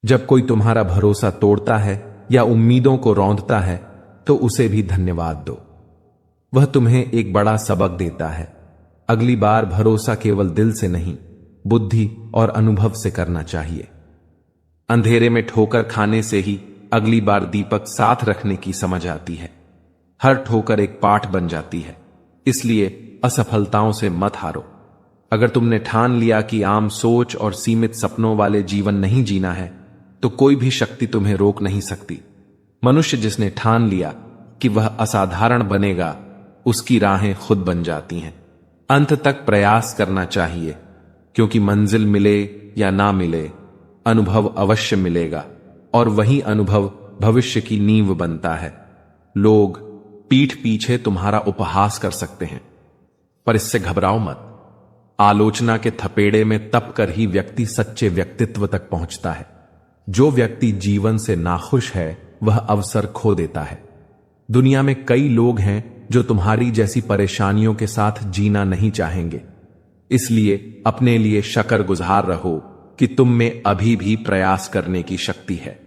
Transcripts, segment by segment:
जब कोई तुम्हारा भरोसा तोड़ता है या उम्मीदों को रौंदता है तो उसे भी धन्यवाद दो। वह तुम्हें एक बड़ा सबक देता है। अगली बार भरोसा केवल दिल से नहीं, बुद्धि और अनुभव से करना चाहिए। अंधेरे में ठोकर खाने से ही अगली बार दीपक साथ रखने की समझ आती है। हर ठोकर एक पाठ बन जाती है। इसलिए असफलताओं से मत हारो। अगर तुमने ठान लिया कि आम सोच और सीमित सपनों वाले जीवन नहीं जीना है, तो कोई भी शक्ति तुम्हें रोक नहीं सकती। मनुष्य जिसने ठान लिया कि वह असाधारण बनेगा, उसकी राहें खुद बन जाती हैं। अंत तक प्रयास करना चाहिए, क्योंकि मंजिल मिले या ना मिले, अनुभव अवश्य मिलेगा और वही अनुभव भविष्य की नींव बनता है। लोग पीठ पीछे तुम्हारा उपहास कर सकते हैं, पर इससे घबराओ मत। आलोचना के थपेड़े में तप कर ही व्यक्ति सच्चे व्यक्तित्व तक पहुंचता है। जो व्यक्ति जीवन से नाखुश है वह अवसर खो देता है। दुनिया में कई लोग हैं जो तुम्हारी जैसी परेशानियों के साथ जीना नहीं चाहेंगे। इसलिए अपने लिए शकरगुजार रहो कि तुम में अभी भी प्रयास करने की शक्ति है।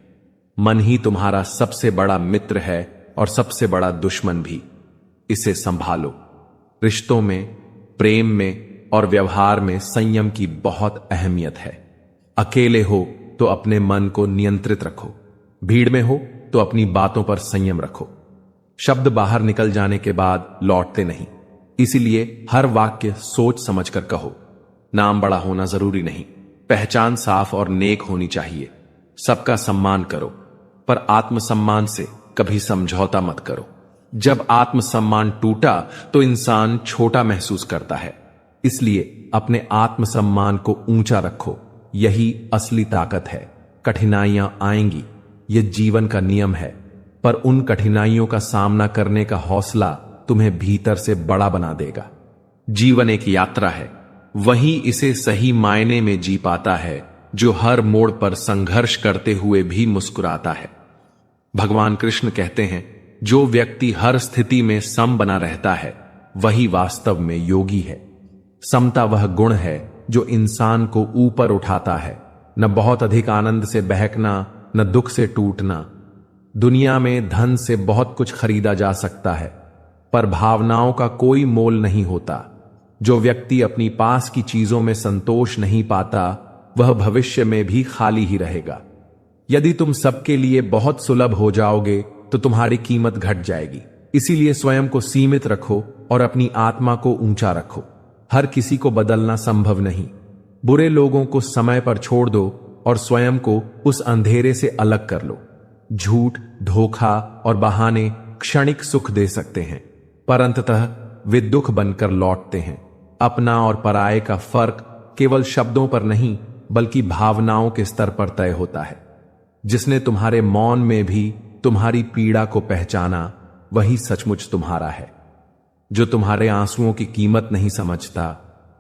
मन ही तुम्हारा सबसे बड़ा मित्र है और सबसे बड़ा दुश्मन भी। इसे संभालो। रिश्तों में, प्रेम में और व्यवहार में संयम की बहुत अहमियत है। अकेले हो तो अपने मन को नियंत्रित रखो। भीड़ में हो तो अपनी बातों पर संयम रखो। शब्द बाहर निकल जाने के बाद लौटते नहीं, इसीलिए हर वाक्य सोच समझकर कहो। नाम बड़ा होना जरूरी नहीं, पहचान साफ और नेक होनी चाहिए। सबका सम्मान करो, पर आत्मसम्मान से कभी समझौता मत करो। जब आत्मसम्मान टूटा तो इंसान छोटा महसूस करता है। इसलिए अपने आत्मसम्मान को ऊंचा रखो। यही असली ताकत है। कठिनाइयां आएंगी, यह जीवन का नियम है, पर उन कठिनाइयों का सामना करने का हौसला तुम्हें भीतर से बड़ा बना देगा। जीवन एक यात्रा है, वही इसे सही मायने में जी पाता है जो हर मोड़ पर संघर्ष करते हुए भी मुस्कुराता है। भगवान कृष्ण कहते हैं, जो व्यक्ति हर स्थिति में सम बना रहता है वही वास्तव में योगी है। समता वह गुण है जो इंसान को ऊपर उठाता है। न बहुत अधिक आनंद से बहकना, न दुख से टूटना। दुनिया में धन से बहुत कुछ खरीदा जा सकता है, पर भावनाओं का कोई मोल नहीं होता। जो व्यक्ति अपनी पास की चीजों में संतोष नहीं पाता, वह भविष्य में भी खाली ही रहेगा। यदि तुम सबके लिए बहुत सुलभ हो जाओगे तो तुम्हारी कीमत घट जाएगी। इसीलिए स्वयं को सीमित रखो और अपनी आत्मा को ऊंचा रखो। हर किसी को बदलना संभव नहीं। बुरे लोगों को समय पर छोड़ दो और स्वयं को उस अंधेरे से अलग कर लो। झूठ, धोखा और बहाने क्षणिक सुख दे सकते हैं, पर अंततः वे दुख बनकर लौटते हैं। अपना और पराये का फर्क केवल शब्दों पर नहीं, बल्कि भावनाओं के स्तर पर तय होता है। जिसने तुम्हारे मौन में भी तुम्हारी पीड़ा को पहचाना, वही सचमुच तुम्हारा है। जो तुम्हारे आंसुओं की कीमत नहीं समझता,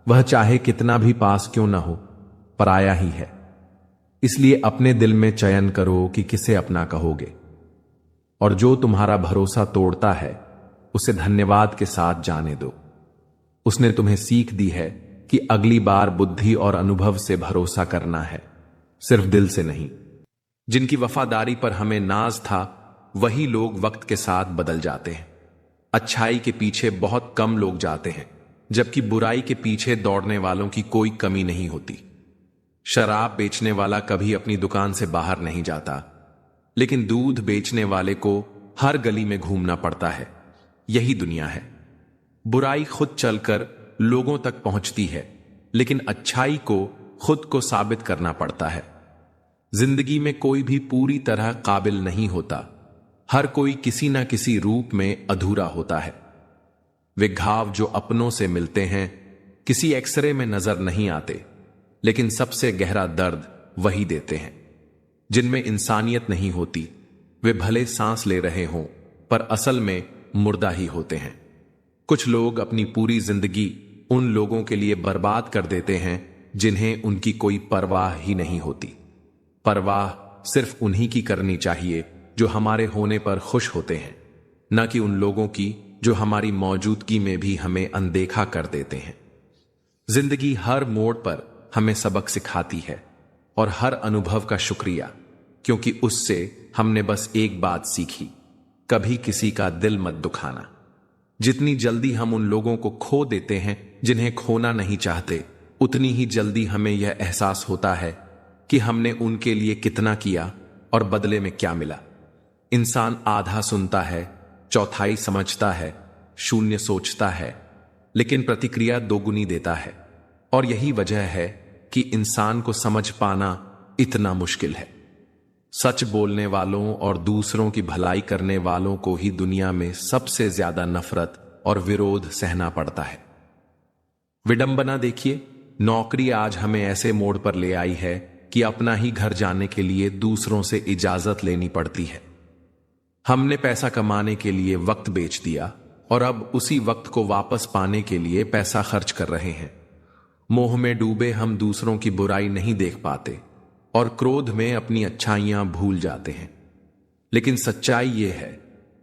वह चाहे कितना भी पास क्यों न हो, पराया ही है। इसलिए अपने दिल में चयन करो कि किसे अपना कहोगे। और जो तुम्हारा भरोसा तोड़ता है, उसे धन्यवाद के साथ जाने दो। उसने तुम्हें सीख दी है कि अगली बार बुद्धि और अनुभव से भरोसा करना है, सिर्फ दिल से नहीं। जिनकी वफादारी पर हमें नाज था, वही लोग वक्त के साथ बदल जाते हैं। अच्छाई के पीछे बहुत कम लोग जाते हैं, जबकि बुराई के पीछे दौड़ने वालों की कोई कमी नहीं होती। शराब बेचने वाला कभी अपनी दुकान से बाहर नहीं जाता, लेकिन दूध बेचने वाले को हर गली में घूमना पड़ता है। यही दुनिया है। बुराई खुद चलकर लोगों तक पहुंचती है, लेकिन अच्छाई को खुद को साबित करना पड़ता है। जिंदगी में कोई भी पूरी तरह काबिल नहीं होता। हर कोई किसी न किसी रूप में अधूरा होता है। वे घाव जो अपनों से मिलते हैं, किसी एक्सरे में नजर नहीं आते, लेकिन सबसे गहरा दर्द वही देते हैं। जिनमें इंसानियत नहीं होती, वे भले सांस ले रहे हों, पर असल में मुर्दा ही होते हैं। कुछ लोग अपनी पूरी जिंदगी उन लोगों के लिए बर्बाद कर देते हैं जिन्हें उनकी कोई परवाह ही नहीं होती। परवाह सिर्फ उन्हीं की करनी चाहिए जो हमारे होने पर खुश होते हैं, न कि उन लोगों की जो हमारी मौजूदगी में भी हमें अनदेखा कर देते हैं। जिंदगी हर मोड़ पर हमें सबक सिखाती है और हर अनुभव का शुक्रिया क्योंकि उससे हमने बस एक बात सीखी, कभी किसी का दिल मत दुखाना। जितनी जल्दी हम उन लोगों को खो देते हैं जिन्हें खोना नहीं चाहते, उतनी ही जल्दी हमें यह एहसास होता है कि हमने उनके लिए कितना किया और बदले में क्या मिला। इंसान आधा सुनता है, चौथाई समझता है, शून्य सोचता है, लेकिन प्रतिक्रिया दोगुनी देता है। और यही वजह है कि इंसान को समझ पाना इतना मुश्किल है। सच बोलने वालों और दूसरों की भलाई करने वालों को ही दुनिया में सबसे ज्यादा नफरत और विरोध सहना पड़ता है। विडंबना देखिए, नौकरी आज हमें ऐसे मोड़ पर ले आई है कि अपना ही घर जाने के लिए दूसरों से इजाजत लेनी पड़ती है। हमने पैसा कमाने के लिए वक्त बेच दिया और अब उसी वक्त को वापस पाने के लिए पैसा खर्च कर रहे हैं। मोह में डूबे हम दूसरों की बुराई नहीं देख पाते और क्रोध में अपनी अच्छाइयां भूल जाते हैं। लेकिन सच्चाई यह है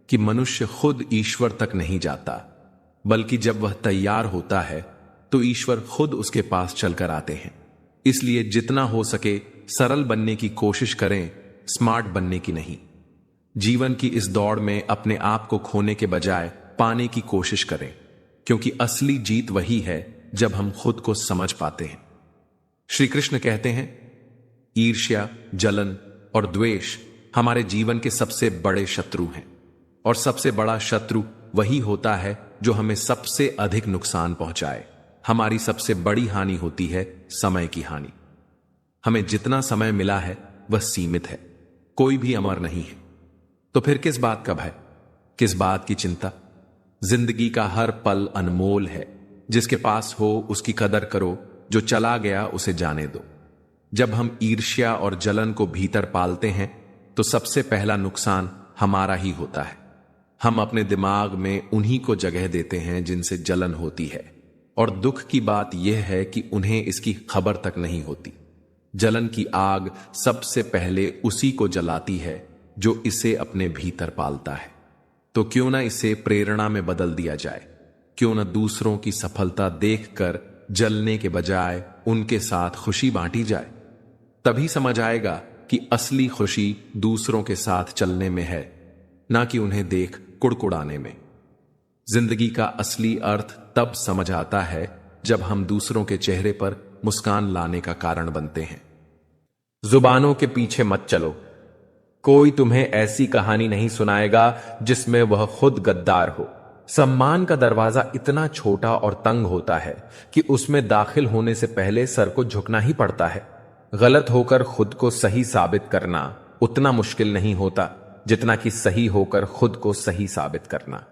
कि मनुष्य खुद ईश्वर तक नहीं जाता, बल्कि जब वह तैयार होता है तो ईश्वर खुद उसके पास चलकर आते हैं। इसलिए जितना हो सके सरल बनने की कोशिश करें, स्मार्ट बनने की नहीं। जीवन की इस दौड़ में अपने आप को खोने के बजाय पाने की कोशिश करें, क्योंकि असली जीत वही है जब हम खुद को समझ पाते हैं। श्री कृष्ण कहते हैं, ईर्ष्या, जलन और द्वेष हमारे जीवन के सबसे बड़े शत्रु हैं, और सबसे बड़ा शत्रु वही होता है जो हमें सबसे अधिक नुकसान पहुंचाए। हमारी सबसे बड़ी हानि होती है समय की हानि। हमें जितना समय मिला है वह सीमित है, कोई भी अमर नहीं है। तो फिर किस बात का भय, किस बात की चिंता? जिंदगी का हर पल अनमोल है। जिसके पास हो उसकी कदर करो, जो चला गया उसे जाने दो। जब हम ईर्ष्या और जलन को भीतर पालते हैं तो सबसे पहला नुकसान हमारा ही होता है। हम अपने दिमाग में उन्हीं को जगह देते हैं जिनसे जलन होती है, और दुख की बात यह है कि उन्हें इसकी खबर तक नहीं होती। जलन की आग सबसे पहले उसी को जलाती है जो इसे अपने भीतर पालता है। तो क्यों ना इसे प्रेरणा में बदल दिया जाए? क्यों ना दूसरों की सफलता देखकर जलने के बजाय उनके साथ खुशी बांटी जाए? तभी समझ आएगा कि असली खुशी दूसरों के साथ चलने में है, ना कि उन्हें देख कुड़कुड़ाने में। जिंदगी का असली अर्थ तब समझ आता है जब हम दूसरों के चेहरे पर मुस्कान लाने का कारण बनते हैं। जुबानों के पीछे मत चलो। कोई तुम्हें ऐसी कहानी नहीं सुनाएगा जिसमें वह खुद गद्दार हो। सम्मान का दरवाजा इतना छोटा और तंग होता है कि उसमें दाखिल होने से पहले सर को झुकना ही पड़ता है। गलत होकर खुद को सही साबित करना उतना मुश्किल नहीं होता जितना कि सही होकर खुद को सही साबित करना।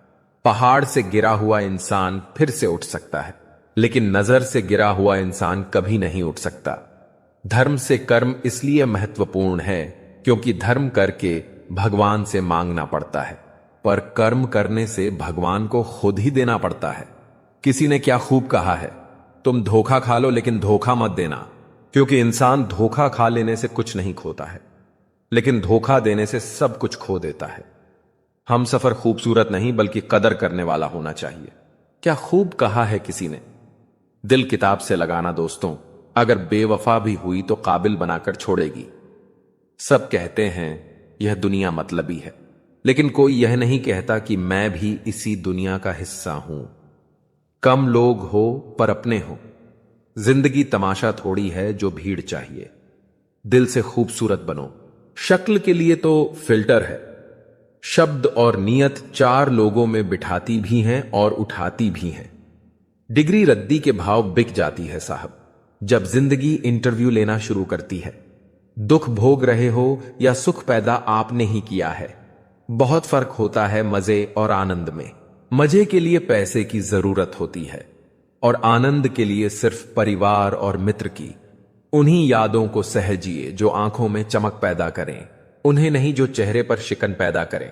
पहाड़ से गिरा हुआ इंसान फिर से उठ सकता है, लेकिन नजर से गिरा हुआ इंसान कभी नहीं उठ सकता। धर्म से कर्म इसलिए महत्वपूर्ण है क्योंकि धर्म करके भगवान से मांगना पड़ता है, पर कर्म करने से भगवान को खुद ही देना पड़ता है। किसी ने क्या खूब कहा है, तुम धोखा खा लो लेकिन धोखा मत देना, क्योंकि इंसान धोखा खा लेने से कुछ नहीं खोता है, लेकिन धोखा देने से सब कुछ खो देता है। हम सफर खूबसूरत नहीं बल्कि कदर करने वाला होना चाहिए। क्या खूब कहा है किसी ने, दिल किताब से लगाना दोस्तों, अगर बेवफा भी हुई तो काबिल बनाकर छोड़ेगी। सब कहते हैं यह दुनिया मतलबी है, लेकिन कोई यह नहीं कहता कि मैं भी इसी दुनिया का हिस्सा हूं। कम लोग हो पर अपने हो। जिंदगी तमाशा थोड़ी है जो भीड़ चाहिए। दिल से खूबसूरत बनो। शक्ल के लिए तो फिल्टर है। शब्द और नियत चार लोगों में बिठाती भी हैं और उठाती भी हैं। डिग्री रद्दी के भाव बिक जाती है साहब, जब जिंदगी इंटरव्यू लेना शुरू करती है। दुख भोग रहे हो या सुख पैदा आपने ही किया है। बहुत फर्क होता है मजे और आनंद में। मजे के लिए पैसे की जरूरत होती है और आनंद के लिए सिर्फ परिवार और मित्र की। उन्हीं यादों को सहजिए जो आंखों में चमक पैदा करें, उन्हें नहीं जो चेहरे पर शिकन पैदा करें।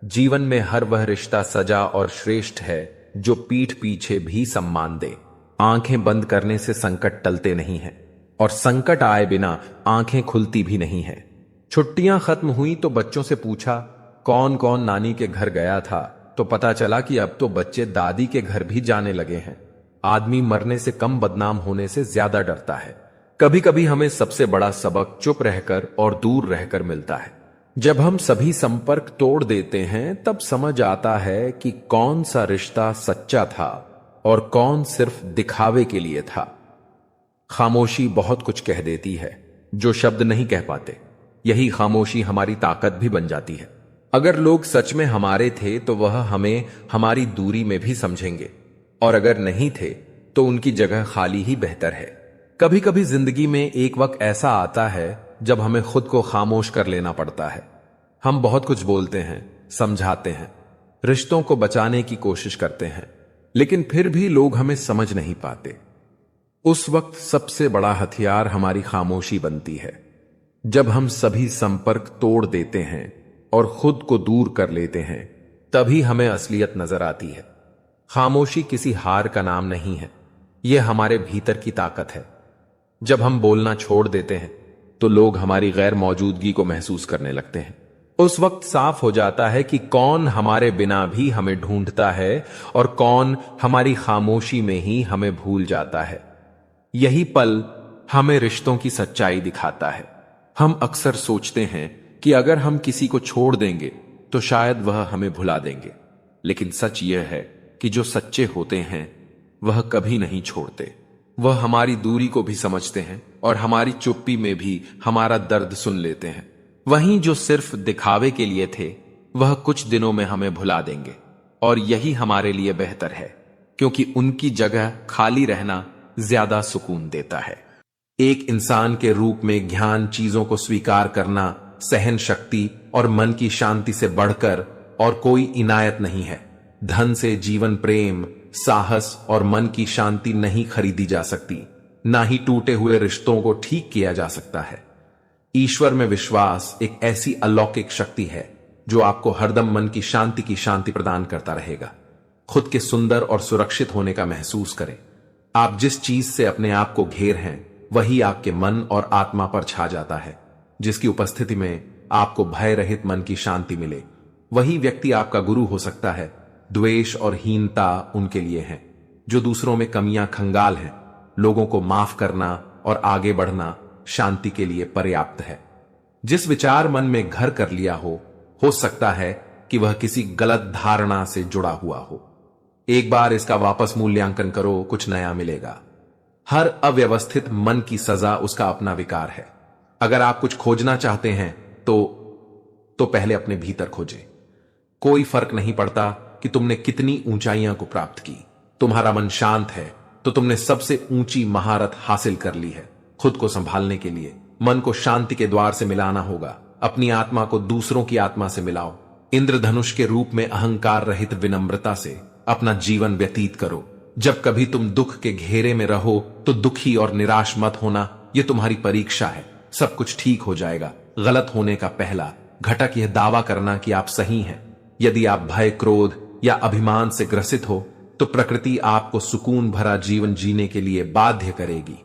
जीवन में हर वह रिश्ता सजा और श्रेष्ठ है जो पीठ पीछे भी सम्मान दे। आंखें बंद करने से संकट टलते नहीं हैं और संकट आए बिना आंखें खुलती भी नहीं हैं। छुट्टियां खत्म हुई तो बच्चों से पूछा कौन कौन नानी के घर गया था, तो पता चला कि अब तो बच्चे दादी के घर भी जाने लगे हैं। आदमी मरने से कम बदनाम होने से ज्यादा डरता है। कभी कभी हमें सबसे बड़ा सबक चुप रहकर और दूर रहकर मिलता है। जब हम सभी संपर्क तोड़ देते हैं तब समझ आता है कि कौन सा रिश्ता सच्चा था और कौन सिर्फ दिखावे के लिए था। खामोशी बहुत कुछ कह देती है जो शब्द नहीं कह पाते। यही खामोशी हमारी ताकत भी बन जाती है। अगर लोग सच में हमारे थे तो वह हमें हमारी दूरी में भी समझेंगे, और अगर नहीं थे तो उनकी जगह खाली ही बेहतर है। कभी कभी जिंदगी में एक वक्त ऐसा आता है जब हमें खुद को खामोश कर लेना पड़ता है। हम बहुत कुछ बोलते हैं, समझाते हैं, रिश्तों को बचाने की कोशिश करते हैं, लेकिन फिर भी लोग हमें समझ नहीं पाते। उस वक्त सबसे बड़ा हथियार हमारी खामोशी बनती है। जब हम सभी संपर्क तोड़ देते हैं और खुद को दूर कर लेते हैं, तभी हमें असलियत नजर आती है। खामोशी किसी हार का नाम नहीं है, यह हमारे भीतर की ताकत है। जब हम बोलना छोड़ देते हैं तो लोग हमारी गैर मौजूदगी को महसूस करने लगते हैं। उस वक्त साफ हो जाता है कि कौन हमारे बिना भी हमें ढूंढता है और कौन हमारी खामोशी में ही हमें भूल जाता है। यही पल हमें रिश्तों की सच्चाई दिखाता है। हम अक्सर सोचते हैं कि अगर हम किसी को छोड़ देंगे तो शायद वह हमें भुला देंगे, लेकिन सच यह है कि जो सच्चे होते हैं वह कभी नहीं छोड़ते। वह हमारी दूरी को भी समझते हैं और हमारी चुप्पी में भी हमारा दर्द सुन लेते हैं। वहीं जो सिर्फ दिखावे के लिए थे वह कुछ दिनों में हमें भुला देंगे, और यही हमारे लिए बेहतर है, क्योंकि उनकी जगह खाली रहना ज्यादा सुकून देता है। एक इंसान के रूप में ज्ञान, चीजों को स्वीकार करना, सहन शक्ति और मन की शांति से बढ़कर और कोई इनायत नहीं है। धन से जीवन, प्रेम, साहस और मन की शांति नहीं खरीदी जा सकती, ना ही टूटे हुए रिश्तों को ठीक किया जा सकता है। ईश्वर में विश्वास एक ऐसी अलौकिक शक्ति है जो आपको हरदम मन की शांति प्रदान करता रहेगा। खुद के सुंदर और सुरक्षित होने का महसूस करें। आप जिस चीज से अपने आप को घेर हैं वही आपके मन और आत्मा पर छा जाता है। जिसकी उपस्थिति में आपको भय रहित मन की शांति मिले, वही व्यक्ति आपका गुरु हो सकता है। द्वेष और हीनता उनके लिए है जो दूसरों में कमियां खंगाल हैं। लोगों को माफ करना और आगे बढ़ना शांति के लिए पर्याप्त है। जिस विचार मन में घर कर लिया हो सकता है कि वह किसी गलत धारणा से जुड़ा हुआ हो। एक बार इसका वापस मूल्यांकन करो, कुछ नया मिलेगा। हर अव्यवस्थित मन की सजा उसका अपना विकार है। अगर आप कुछ खोजना चाहते हैं तो पहले अपने भीतर खोजें। कोई फर्क नहीं पड़ता कि तुमने कितनी ऊंचाइयां को प्राप्त की। तुम्हारा मन शांत है तो तुमने सबसे ऊंची महारत हासिल कर ली है। खुद को संभालने के लिए मन को शांति के द्वार से मिलाना होगा। अपनी आत्मा को दूसरों की आत्मा से मिलाओ। इंद्रधनुष के रूप में अहंकार रहित विनम्रता से अपना जीवन व्यतीत करो। जब कभी तुम दुख के घेरे में रहो तो दुखी और निराश मत होना। यह तुम्हारी परीक्षा है। सब कुछ ठीक हो जाएगा। गलत होने का पहला घटक यह दावा करना कि आप सही हैं। यदि आप भय, क्रोध या अभिमान से ग्रसित हो तो प्रकृति आपको सुकून भरा जीवन जीने के लिए बाध्य करेगी,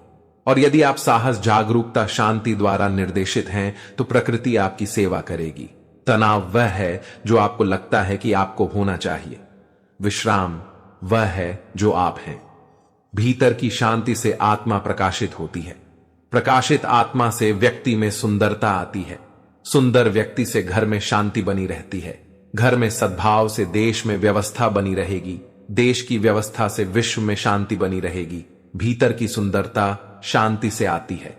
और यदि आप साहस, जागरूकता, शांति द्वारा निर्देशित हैं तो प्रकृति आपकी सेवा करेगी। तनाव वह है जो आपको लगता है कि आपको होना चाहिए। विश्राम वह है जो आप हैं। भीतर की शांति से आत्मा प्रकाशित होती है। प्रकाशित आत्मा से व्यक्ति में सुंदरता आती है। सुंदर व्यक्ति से घर में शांति बनी रहती है। घर में सद्भाव से देश में व्यवस्था बनी रहेगी। देश की व्यवस्था से विश्व में शांति बनी रहेगी। भीतर की सुंदरता शांति से आती है।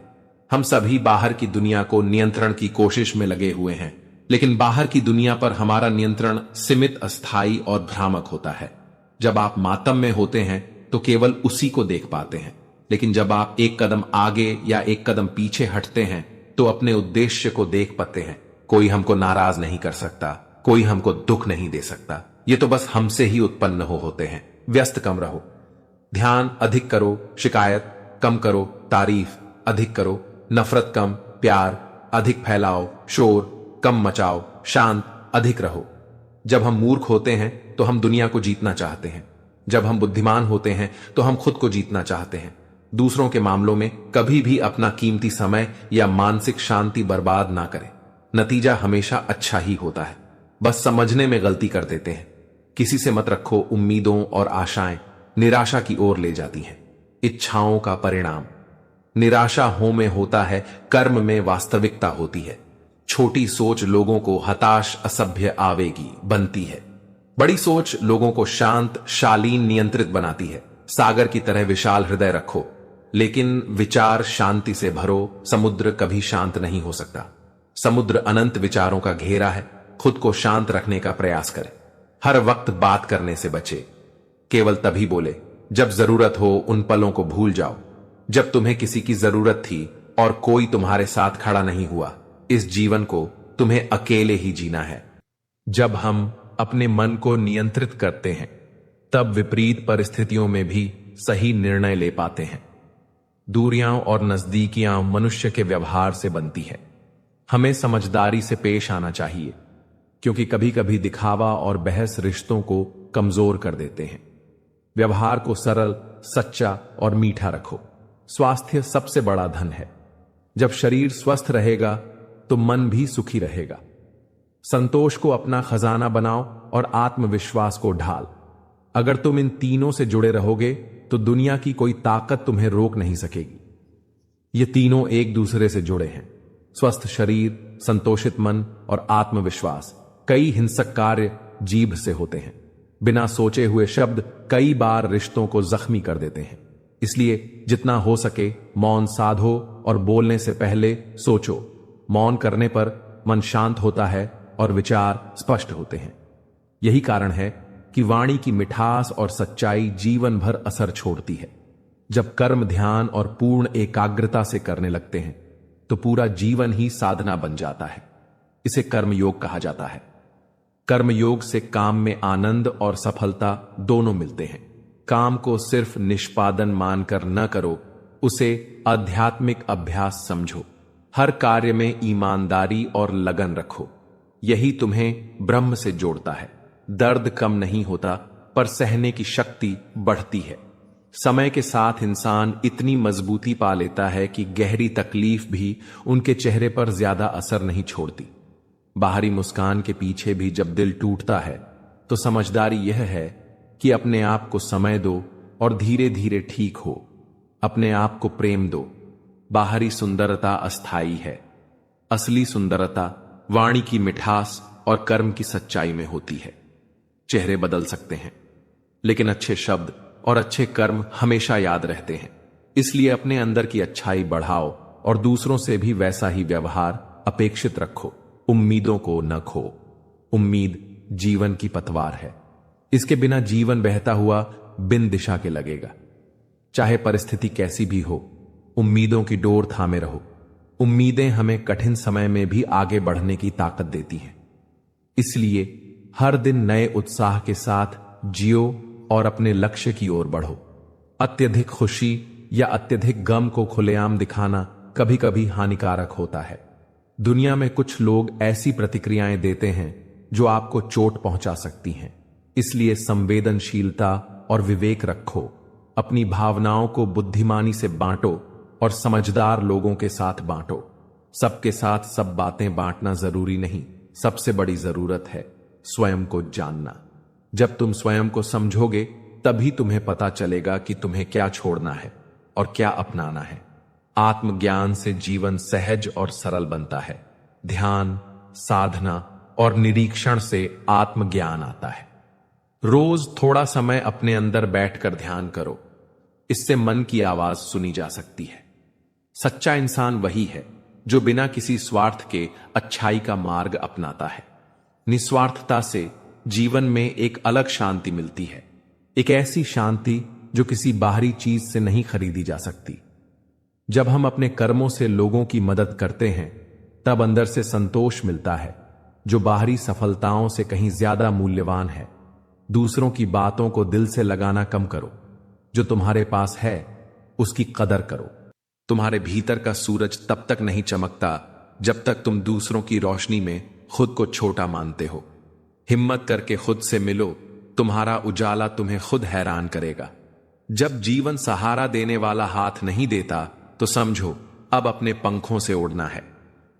हम सभी बाहर की दुनिया को नियंत्रण की कोशिश में लगे हुए हैं, लेकिन बाहर की दुनिया पर हमारा नियंत्रण सीमित, अस्थायी और भ्रामक होता है। जब आप मातम में होते हैं तो केवल उसी को देख पाते हैं, लेकिन जब आप एक कदम आगे या एक कदम पीछे हटते हैं तो अपने उद्देश्य को देख पाते हैं। कोई हमको नाराज नहीं कर सकता, कोई हमको दुख नहीं दे सकता। ये तो बस हमसे ही उत्पन्न होते हैं। व्यस्त कम रहो, ध्यान अधिक करो, शिकायत कम करो, तारीफ अधिक करो, नफरत कम, प्यार अधिक फैलाओ, शोर कम मचाओ, शांत अधिक रहो। जब हम मूर्ख होते हैं तो हम दुनिया को जीतना चाहते हैं। जब हम बुद्धिमान होते हैं तो हम खुद को जीतना चाहते हैं। दूसरों के मामलों में कभी भी अपना कीमती समय या मानसिक शांति बर्बाद ना करें। नतीजा हमेशा अच्छा ही होता है। बस समझने में गलती कर देते हैं। किसी से मत रखो उम्मीदों और आशाएं निराशा की ओर ले जाती हैं। इच्छाओं का परिणाम निराशा हो में होता है, कर्म में वास्तविकता होती है। छोटी सोच लोगों को हताश, असभ्य, आवेगी बनती है। बड़ी सोच लोगों को शांत, शालीन, नियंत्रित बनाती है। सागर की तरह विशाल हृदय रखो, लेकिन विचार शांति से भरो। समुद्र कभी शांत नहीं हो सकता। समुद्र अनंत विचारों का घेरा है। खुद को शांत रखने का प्रयास करें। हर वक्त बात करने से बचे। केवल तभी बोले जब जरूरत हो। उन पलों को भूल जाओ जब तुम्हें किसी की जरूरत थी और कोई तुम्हारे साथ खड़ा नहीं हुआ। इस जीवन को तुम्हें अकेले ही जीना है। जब हम अपने मन को नियंत्रित करते हैं, तब विपरीत परिस्थितियों में भी सही निर्णय ले पाते हैं। दूरियां और नजदीकियां मनुष्य के व्यवहार से बनती है। हमें समझदारी से पेश आना चाहिए, क्योंकि कभी कभी दिखावा और बहस रिश्तों को कमजोर कर देते हैं। व्यवहार को सरल, सच्चा और मीठा रखो। स्वास्थ्य सबसे बड़ा धन है। जब शरीर स्वस्थ रहेगा तो मन भी सुखी रहेगा। संतोष को अपना खजाना बनाओ और आत्मविश्वास को ढाल। अगर तुम इन तीनों से जुड़े रहोगे तो दुनिया की कोई ताकत तुम्हें रोक नहीं सकेगी। ये तीनों एक दूसरे से जुड़े हैं। स्वस्थ शरीर, संतोषित मन और आत्मविश्वास। कई हिंसक कार्य जीभ से होते हैं। बिना सोचे हुए शब्द कई बार रिश्तों को जख्मी कर देते हैं। इसलिए जितना हो सके मौन साधो और बोलने से पहले सोचो। मौन करने पर मन शांत होता है और विचार स्पष्ट होते हैं। यही कारण है कि वाणी की मिठास और सच्चाई जीवन भर असर छोड़ती है। जब कर्म, ध्यान और पूर्ण एकाग्रता से करने लगते हैं तो पूरा जीवन ही साधना बन जाता है। इसे कर्मयोग कहा जाता है। कर्मयोग से काम में आनंद और सफलता दोनों मिलते हैं। काम को सिर्फ निष्पादन मानकर न करो, उसे आध्यात्मिक अभ्यास समझो। हर कार्य में ईमानदारी और लगन रखो। यही तुम्हें ब्रह्म से जोड़ता है। दर्द कम नहीं होता, पर सहने की शक्ति बढ़ती है। समय के साथ इंसान इतनी मजबूती पा लेता है कि गहरी तकलीफ भी उनके चेहरे पर ज्यादा असर नहीं छोड़ती। बाहरी मुस्कान के पीछे भी जब दिल टूटता है तो समझदारी यह है कि अपने आप को समय दो और धीरे धीरे ठीक हो। अपने आप को प्रेम दो। बाहरी सुंदरता अस्थाई है। असली सुंदरता वाणी की मिठास और कर्म की सच्चाई में होती है। चेहरे बदल सकते हैं, लेकिन अच्छे शब्द और अच्छे कर्म हमेशा याद रहते हैं। इसलिए अपने अंदर की अच्छाई बढ़ाओ और दूसरों से भी वैसा ही व्यवहार अपेक्षित रखो। उम्मीदों को न खो। उम्मीद जीवन की पतवार है। इसके बिना जीवन बहता हुआ बिन दिशा के लगेगा। चाहे परिस्थिति कैसी भी हो, उम्मीदों की डोर थामे रहो। उम्मीदें हमें कठिन समय में भी आगे बढ़ने की ताकत देती हैं। इसलिए हर दिन नए उत्साह के साथ जियो और अपने लक्ष्य की ओर बढ़ो। अत्यधिक खुशी या अत्यधिक गम को खुलेआम दिखाना कभी कभी हानिकारक होता है। दुनिया में कुछ लोग ऐसी प्रतिक्रियाएं देते हैं जो आपको चोट पहुंचा सकती हैं। इसलिए संवेदनशीलता और विवेक रखो। अपनी भावनाओं को बुद्धिमानी से बांटो और समझदार लोगों के साथ बांटो। सबके साथ सब बातें बांटना जरूरी नहीं। सबसे बड़ी जरूरत है स्वयं को जानना। जब तुम स्वयं को समझोगे तभी तुम्हें पता चलेगा कि तुम्हें क्या छोड़ना है और क्या अपनाना है। आत्मज्ञान से जीवन सहज और सरल बनता है। ध्यान, साधना और निरीक्षण से आत्मज्ञान आता है। रोज थोड़ा समय अपने अंदर बैठकर ध्यान करो। इससे मन की आवाज सुनी जा सकती है। सच्चा इंसान वही है जो बिना किसी स्वार्थ के अच्छाई का मार्ग अपनाता है। निस्वार्थता से जीवन में एक अलग शांति मिलती है। एक ऐसी शांति जो किसी बाहरी चीज से नहीं खरीदी जा सकती। जब हम अपने कर्मों से लोगों की मदद करते हैं तब अंदर से संतोष मिलता है, जो बाहरी सफलताओं से कहीं ज्यादा मूल्यवान है। दूसरों की बातों को दिल से लगाना कम करो। जो तुम्हारे पास है उसकी कदर करो। तुम्हारे भीतर का सूरज तब तक नहीं चमकता जब तक तुम दूसरों की रोशनी में खुद को छोटा मानते हो। हिम्मत करके खुद से मिलो। तुम्हारा उजाला तुम्हें खुद हैरान करेगा। जब जीवन सहारा देने वाला हाथ नहीं देता तो समझो अब अपने पंखों से उड़ना है।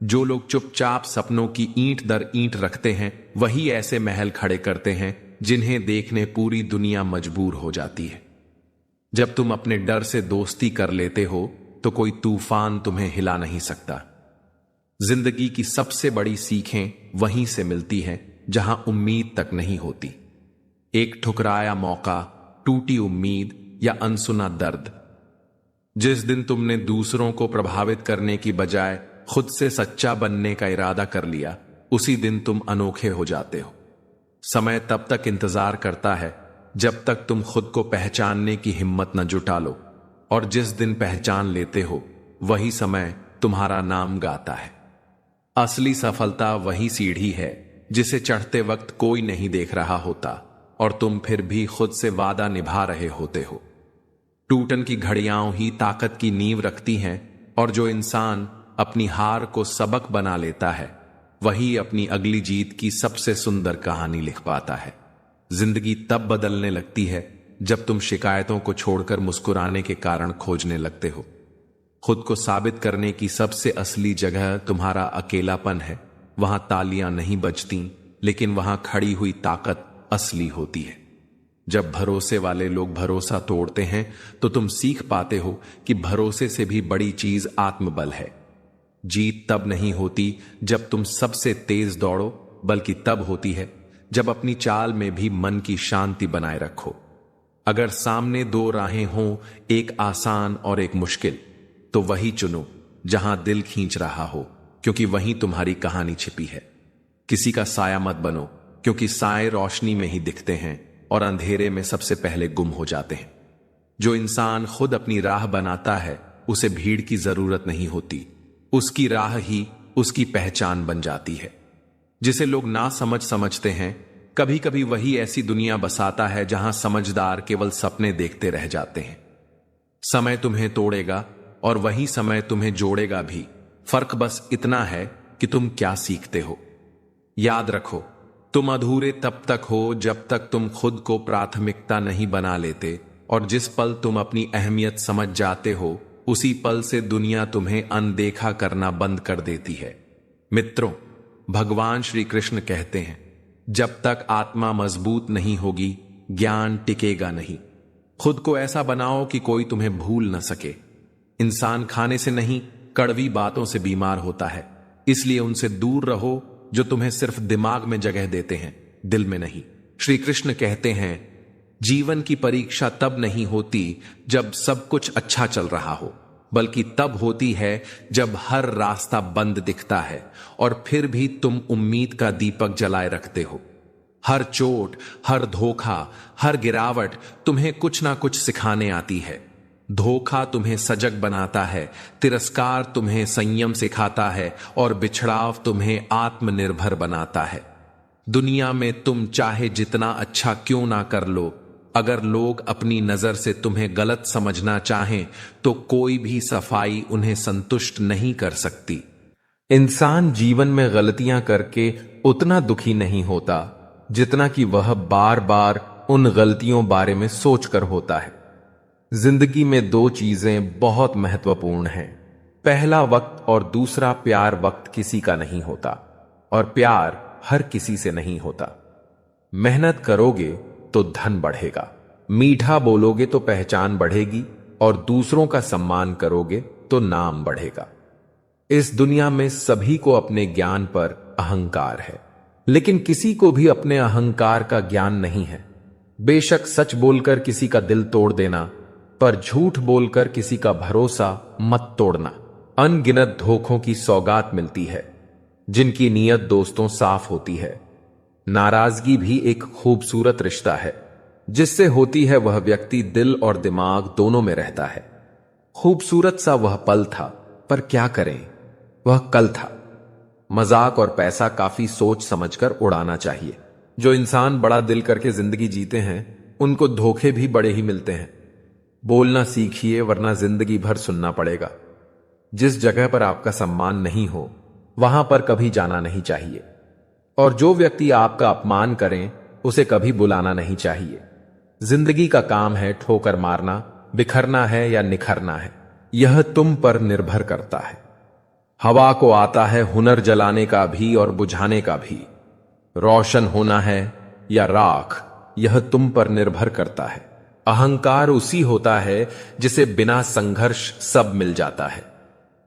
जो लोग चुपचाप सपनों की ईंट दर ईंट रखते हैं वही ऐसे महल खड़े करते हैं जिन्हें देखने पूरी दुनिया मजबूर हो जाती है। जब तुम अपने डर से दोस्ती कर लेते हो तो कोई तूफान तुम्हें हिला नहीं सकता। जिंदगी की सबसे बड़ी सीखें वहीं से मिलती हैं जहां उम्मीद तक नहीं होती। एक ठुकराया मौका, टूटी उम्मीद या अनसुना दर्द। जिस दिन तुमने दूसरों को प्रभावित करने की बजाय खुद से सच्चा बनने का इरादा कर लिया, उसी दिन तुम अनोखे हो जाते हो। समय तब तक इंतजार करता है जब तक तुम खुद को पहचानने की हिम्मत न जुटा लो, और जिस दिन पहचान लेते हो वही समय तुम्हारा नाम गाता है। असली सफलता वही सीढ़ी है जिसे चढ़ते वक्त कोई नहीं देख रहा होता और तुम फिर भी खुद से वादा निभा रहे होते हो। टूटन की घड़ियां ही ताकत की नींव रखती हैं, और जो इंसान अपनी हार को सबक बना लेता है वही अपनी अगली जीत की सबसे सुंदर कहानी लिख पाता है। जिंदगी तब बदलने लगती है जब तुम शिकायतों को छोड़कर मुस्कुराने के कारण खोजने लगते हो। खुद को साबित करने की सबसे असली जगह तुम्हारा अकेलापन है। वहां तालियां नहीं बजती, लेकिन वहां खड़ी हुई ताकत असली होती है। जब भरोसे वाले लोग भरोसा तोड़ते हैं तो तुम सीख पाते हो कि भरोसे से भी बड़ी चीज आत्मबल है। जीत तब नहीं होती जब तुम सबसे तेज दौड़ो, बल्कि तब होती है जब अपनी चाल में भी मन की शांति बनाए रखो। अगर सामने दो राहें हों, एक आसान और एक मुश्किल, तो वही चुनो जहां दिल खींच रहा हो, क्योंकि वहीं तुम्हारी कहानी छिपी है। किसी का साया मत बनो, क्योंकि साए रोशनी में ही दिखते हैं और अंधेरे में सबसे पहले गुम हो जाते हैं। जो इंसान खुद अपनी राह बनाता है उसे भीड़ की जरूरत नहीं होती, उसकी राह ही उसकी पहचान बन जाती है। जिसे लोग ना समझते हैं, कभी कभी वही ऐसी दुनिया बसाता है जहां समझदार केवल सपने देखते रह जाते हैं। समय तुम्हें तोड़ेगा और वही समय तुम्हें जोड़ेगा भी। फर्क बस इतना है कि तुम क्या सीखते हो। याद रखो, तुम अधूरे तब तक हो जब तक तुम खुद को प्राथमिकता नहीं बना लेते, और जिस पल तुम अपनी अहमियत समझ जाते हो उसी पल से दुनिया तुम्हें अनदेखा करना बंद कर देती है। मित्रों, भगवान श्री कृष्ण कहते हैं, जब तक आत्मा मजबूत नहीं होगी ज्ञान टिकेगा नहीं। खुद को ऐसा बनाओ कि कोई तुम्हें भूल न सके। इंसान खाने से नहीं, कड़वी बातों से बीमार होता है, इसलिए उनसे दूर रहो जो तुम्हें सिर्फ दिमाग में जगह देते हैं, दिल में नहीं। श्री कृष्ण कहते हैं, जीवन की परीक्षा तब नहीं होती जब सब कुछ अच्छा चल रहा हो, बल्कि तब होती है जब हर रास्ता बंद दिखता है और फिर भी तुम उम्मीद का दीपक जलाए रखते हो। हर चोट, हर धोखा, हर गिरावट तुम्हें कुछ ना कुछ सिखाने आती है। धोखा तुम्हें सजग बनाता है, तिरस्कार तुम्हें संयम सिखाता है और बिछड़ाव तुम्हें आत्मनिर्भर बनाता है। दुनिया में तुम चाहे जितना अच्छा क्यों ना कर लो, अगर लोग अपनी नजर से तुम्हें गलत समझना चाहें तो कोई भी सफाई उन्हें संतुष्ट नहीं कर सकती। इंसान जीवन में गलतियां करके उतना दुखी नहीं होता जितना कि वह बार बार उन गलतियों बारे में सोचकर होता है। जिंदगी में दो चीजें बहुत महत्वपूर्ण हैं। पहला वक्त और दूसरा प्यार। वक्त किसी का नहीं होता और प्यार हर किसी से नहीं होता। मेहनत करोगे तो धन बढ़ेगा, मीठा बोलोगे तो पहचान बढ़ेगी और दूसरों का सम्मान करोगे तो नाम बढ़ेगा। इस दुनिया में सभी को अपने ज्ञान पर अहंकार है, लेकिन किसी को भी अपने अहंकार का ज्ञान नहीं है। बेशक सच बोलकर किसी का दिल तोड़ देना, पर झूठ बोलकर किसी का भरोसा मत तोड़ना। अनगिनत धोखों की सौगात मिलती है जिनकी नीयत दोस्तों साफ होती है। नाराजगी भी एक खूबसूरत रिश्ता है, जिससे होती है वह व्यक्ति दिल और दिमाग दोनों में रहता है। खूबसूरत सा वह पल था, पर क्या करें, वह कल था। मजाक और पैसा काफी सोच समझकर उड़ाना चाहिए। जो इंसान बड़ा दिल करके जिंदगी जीते हैं उनको धोखे भी बड़े ही मिलते हैं। बोलना सीखिए, वरना जिंदगी भर सुनना पड़ेगा। जिस जगह पर आपका सम्मान नहीं हो वहां पर कभी जाना नहीं चाहिए, और जो व्यक्ति आपका अपमान करें उसे कभी बुलाना नहीं चाहिए। जिंदगी का काम है ठोकर मारना, बिखरना है या निखरना है, यह तुम पर निर्भर करता है। हवा को आता है हुनर जलाने का भी और बुझाने का भी। रोशन होना है या राख, यह तुम पर निर्भर करता है। अहंकार उसी होता है जिसे बिना संघर्ष सब मिल जाता है।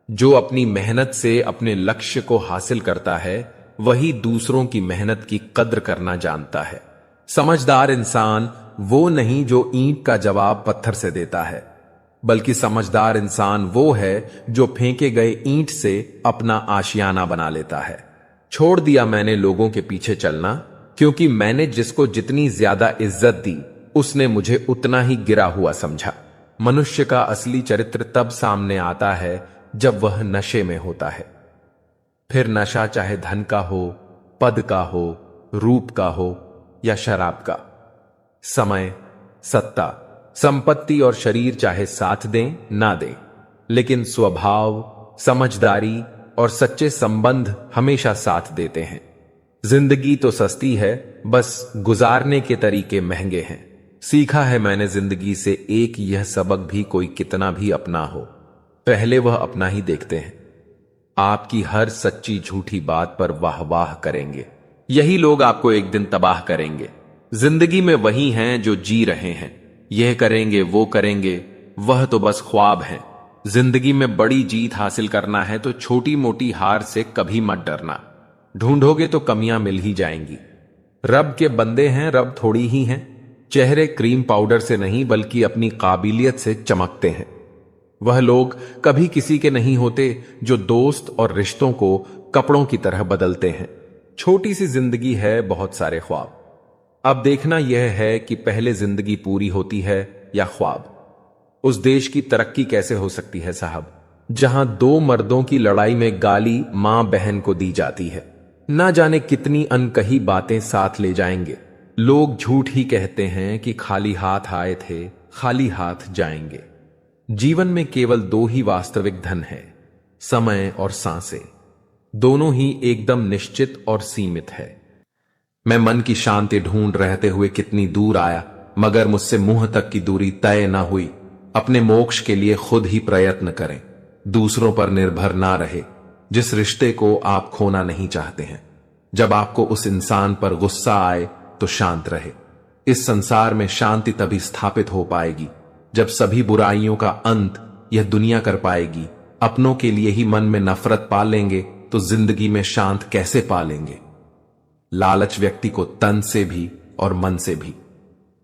जो अपनी मेहनत से अपने लक्ष्य को हासिल करता है वही दूसरों की मेहनत की कद्र करना जानता है। समझदार इंसान वो नहीं जो ईंट का जवाब पत्थर से देता है, बल्कि समझदार इंसान वो है जो फेंके गए ईंट से अपना आशियाना बना लेता है। छोड़ दिया मैंने लोगों के पीछे चलना, क्योंकि मैंने जिसको जितनी ज्यादा इज्जत दी उसने मुझे उतना ही गिरा हुआ समझा। मनुष्य का असली चरित्र तब सामने आता है जब वह नशे में होता है। फिर नशा चाहे धन का हो, पद का हो, रूप का हो या शराब का। समय, सत्ता, संपत्ति और शरीर चाहे साथ दें ना दें, लेकिन स्वभाव, समझदारी और सच्चे संबंध हमेशा साथ देते हैं। जिंदगी तो सस्ती है, बस गुजारने के तरीके महंगे हैं। सीखा है मैंने जिंदगी से एक यह सबक भी कोई कितना भी अपना हो, पहले वह अपना ही देखते हैं। आपकी हर सच्ची झूठी बात पर वाह वाह करेंगे, यही लोग आपको एक दिन तबाह करेंगे। जिंदगी में वही हैं जो जी रहे हैं, यह करेंगे वो करेंगे, वह तो बस ख्वाब है। जिंदगी में बड़ी जीत हासिल करना है तो छोटी मोटी हार से कभी मत डरना। ढूंढोगे तो कमियां मिल ही जाएंगी। रब के बंदे हैं, रब थोड़ी ही हैं। चेहरे क्रीम पाउडर से नहीं बल्कि अपनी काबिलियत से चमकते हैं। वह लोग कभी किसी के नहीं होते जो दोस्त और रिश्तों को कपड़ों की तरह बदलते हैं। छोटी सी जिंदगी है, बहुत सारे ख्वाब। अब देखना यह है कि पहले जिंदगी पूरी होती है या ख्वाब। उस देश की तरक्की कैसे हो सकती है साहब, जहां दो मर्दों की लड़ाई में गाली मां बहन को दी जाती है। ना जाने कितनी अनकही बातें साथ ले जाएंगे। लोग झूठ ही कहते हैं कि खाली हाथ आए थे, खाली हाथ जाएंगे। जीवन में केवल दो ही वास्तविक धन है, समय और सांसें। दोनों ही एकदम निश्चित और सीमित है। मैं मन की शांति ढूंढ रहते हुए कितनी दूर आया, मगर मुझसे मुंह तक की दूरी तय न हुई। अपने मोक्ष के लिए खुद ही प्रयत्न करें, दूसरों पर निर्भर ना रहे। जिस रिश्ते को आप खोना नहीं चाहते हैं, जब आपको उस इंसान पर गुस्सा आए तो शांत रहे। इस संसार में शांति तभी स्थापित हो पाएगी जब सभी बुराइयों का अंत यह दुनिया कर पाएगी। अपनों के लिए ही मन में नफरत पालेंगे तो जिंदगी में शांत कैसे पालेंगे। लालच व्यक्ति को तन से भी और मन से भी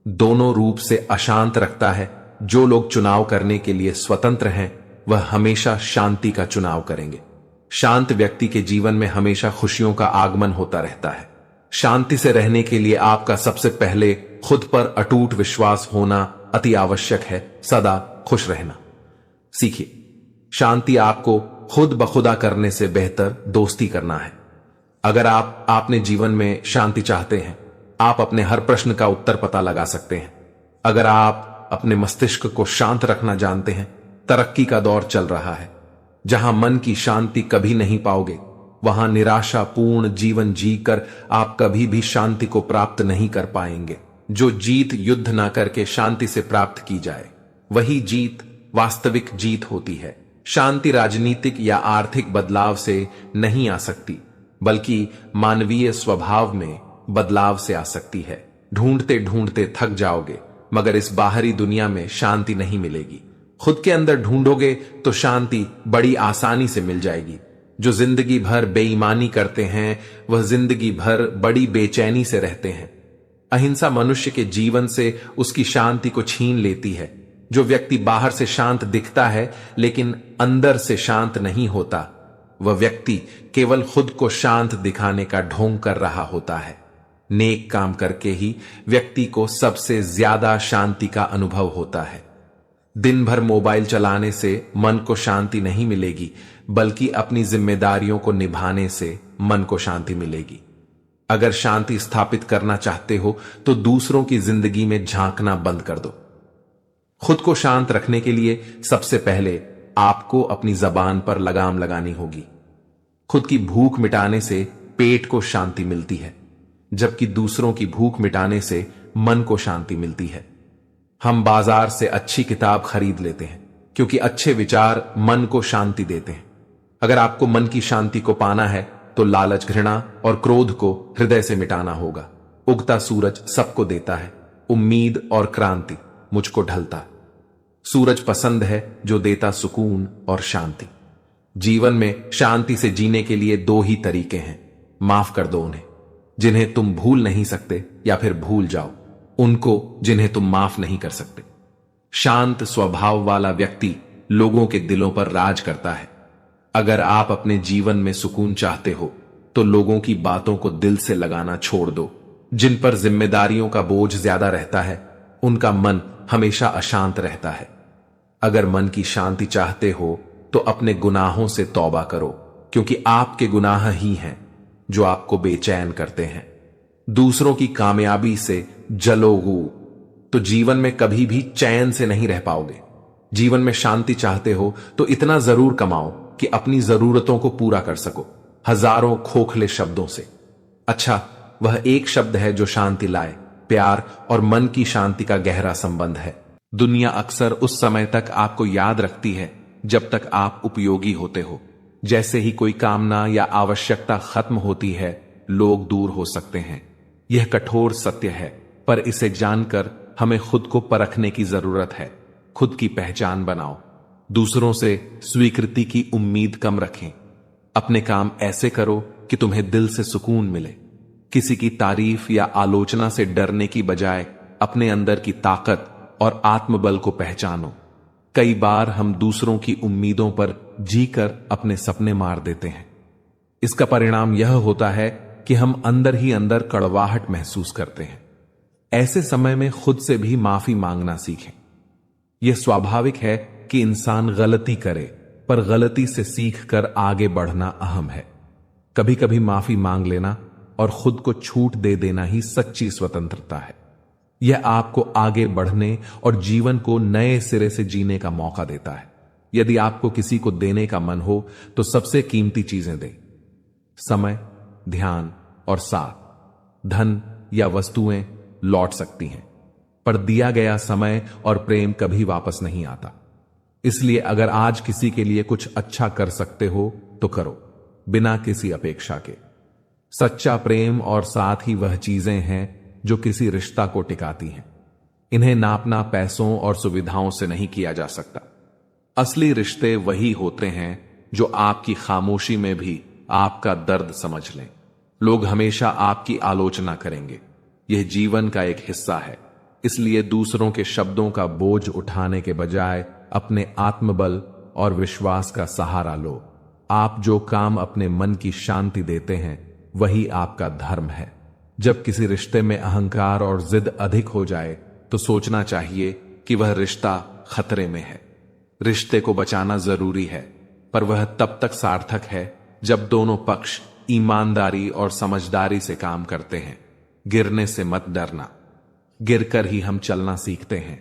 दोनों रूप से अशांत रखता है। जो लोग चुनाव करने के लिए स्वतंत्र हैं वह हमेशा शांति का चुनाव करेंगे। शांत व्यक्ति के जीवन में हमेशा खुशियों का आगमन होता रहता है। शांति से रहने के लिए आपका सबसे पहले खुद पर अटूट विश्वास होना अति आवश्यक है। सदा खुश रहना सीखिए। शांति आपको खुद बखुदा करने से बेहतर दोस्ती करना है। अगर आप अपने जीवन में शांति चाहते हैं, आप अपने हर प्रश्न का उत्तर पता लगा सकते हैं। अगर आप अपने मस्तिष्क को शांत रखना जानते हैं, तरक्की का दौर चल रहा है। जहां मन की शांति कभी नहीं पाओगे, वहां निराशापूर्ण जीवन जीकर आप कभी भी शांति को प्राप्त नहीं कर पाएंगे। जो जीत युद्ध ना करके शांति से प्राप्त की जाए, वही जीत वास्तविक जीत होती है। शांति राजनीतिक या आर्थिक बदलाव से नहीं आ सकती, बल्कि मानवीय स्वभाव में बदलाव से आ सकती है। ढूंढते ढूंढते थक जाओगे, मगर इस बाहरी दुनिया में शांति नहीं मिलेगी। खुद के अंदर ढूंढोगे तो शांति बड़ी आसानी से मिल जाएगी। जो जिंदगी भर बेईमानी करते हैं वह जिंदगी भर बड़ी बेचैनी से रहते हैं। अहिंसा मनुष्य के जीवन से उसकी शांति को छीन लेती है। जो व्यक्ति बाहर से शांत दिखता है लेकिन अंदर से शांत नहीं होता, वह व्यक्ति केवल खुद को शांत दिखाने का ढोंग कर रहा होता है। नेक काम करके ही व्यक्ति को सबसे ज्यादा शांति का अनुभव होता है। दिन भर मोबाइल चलाने से मन को शांति नहीं मिलेगी, बल्कि अपनी जिम्मेदारियों को निभाने से मन को शांति मिलेगी। अगर शांति स्थापित करना चाहते हो तो दूसरों की जिंदगी में झांकना बंद कर दो। खुद को शांत रखने के लिए सबसे पहले आपको अपनी जबान पर लगाम लगानी होगी। खुद की भूख मिटाने से पेट को शांति मिलती है, जबकि दूसरों की भूख मिटाने से मन को शांति मिलती है। हम बाजार से अच्छी किताब खरीद लेते हैं क्योंकि अच्छे विचार मन को शांति देते हैं। अगर आपको मन की शांति को पाना है तो लालच, घृणा और क्रोध को हृदय से मिटाना होगा। उगता सूरज सबको देता है उम्मीद और क्रांति, मुझको ढलता। सूरज पसंद है जो देता सुकून और शांति। जीवन में शांति से जीने के लिए दो ही तरीके हैं। माफ कर दो उन्हें जिन्हें तुम भूल नहीं सकते, या फिर भूल जाओ उनको जिन्हें तुम माफ नहीं कर सकते। शांत स्वभाव वाला व्यक्ति लोगों के दिलों पर राज करता है। अगर आप अपने जीवन में सुकून चाहते हो तो लोगों की बातों को दिल से लगाना छोड़ दो। जिन पर जिम्मेदारियों का बोझ ज्यादा रहता है उनका मन हमेशा अशांत रहता है। अगर मन की शांति चाहते हो तो अपने गुनाहों से तौबा करो, क्योंकि आपके गुनाह ही हैं जो आपको बेचैन करते हैं। दूसरों की कामयाबी से जलोगू तो जीवन में कभी भी चैन से नहीं रह पाओगे। जीवन में शांति चाहते हो तो इतना जरूर कमाओ कि अपनी जरूरतों को पूरा कर सको, हजारों खोखले शब्दों से। अच्छा, वह एक शब्द है जो शांति लाए। प्यार और मन की शांति का गहरा संबंध है। दुनिया अक्सर उस समय तक आपको याद रखती है जब तक आप उपयोगी होते हो। जैसे ही कोई कामना या आवश्यकता खत्म होती है, लोग दूर हो सकते हैं। यह कठोर सत्य है, पर इसे जानकर हमें खुद को परखने की जरूरत है। खुद की पहचान बनाओ। दूसरों से स्वीकृति की उम्मीद कम रखें। अपने काम ऐसे करो कि तुम्हें दिल से सुकून मिले। किसी की तारीफ या आलोचना से डरने की बजाय अपने अंदर की ताकत और आत्मबल को पहचानो। कई बार हम दूसरों की उम्मीदों पर जीकर अपने सपने मार देते हैं। इसका परिणाम यह होता है कि हम अंदर ही अंदर कड़वाहट महसूस करते हैं। ऐसे समय में खुद से भी माफी मांगना सीखें। यह स्वाभाविक है कि इंसान गलती करे, पर गलती से सीखकर आगे बढ़ना अहम है। कभी कभी माफी मांग लेना और खुद को छूट दे देना ही सच्ची स्वतंत्रता है। यह आपको आगे बढ़ने और जीवन को नए सिरे से जीने का मौका देता है। यदि आपको किसी को देने का मन हो तो सबसे कीमती चीजें दें। समय, ध्यान और साथ। धन या वस्तुएं लौट सकती हैं, पर दिया गया समय और प्रेम कभी वापस नहीं आता। इसलिए अगर आज किसी के लिए कुछ अच्छा कर सकते हो तो करो, बिना किसी अपेक्षा के। सच्चा प्रेम और साथ ही वह चीजें हैं जो किसी रिश्ता को टिकाती हैं। इन्हें नापना पैसों और सुविधाओं से नहीं किया जा सकता। असली रिश्ते वही होते हैं जो आपकी खामोशी में भी आपका दर्द समझ लें। लोग हमेशा आपकी आलोचना करेंगे, यह जीवन का एक हिस्सा है। इसलिए दूसरों के शब्दों का बोझ उठाने के बजाय अपने आत्मबल और विश्वास का सहारा लो। आप जो काम अपने मन की शांति देते हैं वही आपका धर्म है। जब किसी रिश्ते में अहंकार और जिद अधिक हो जाए तो सोचना चाहिए कि वह रिश्ता खतरे में है। रिश्ते को बचाना जरूरी है, पर वह तब तक सार्थक है जब दोनों पक्ष ईमानदारी और समझदारी से काम करते हैं। गिरने से मत डरना, गिरकर ही हम चलना सीखते हैं।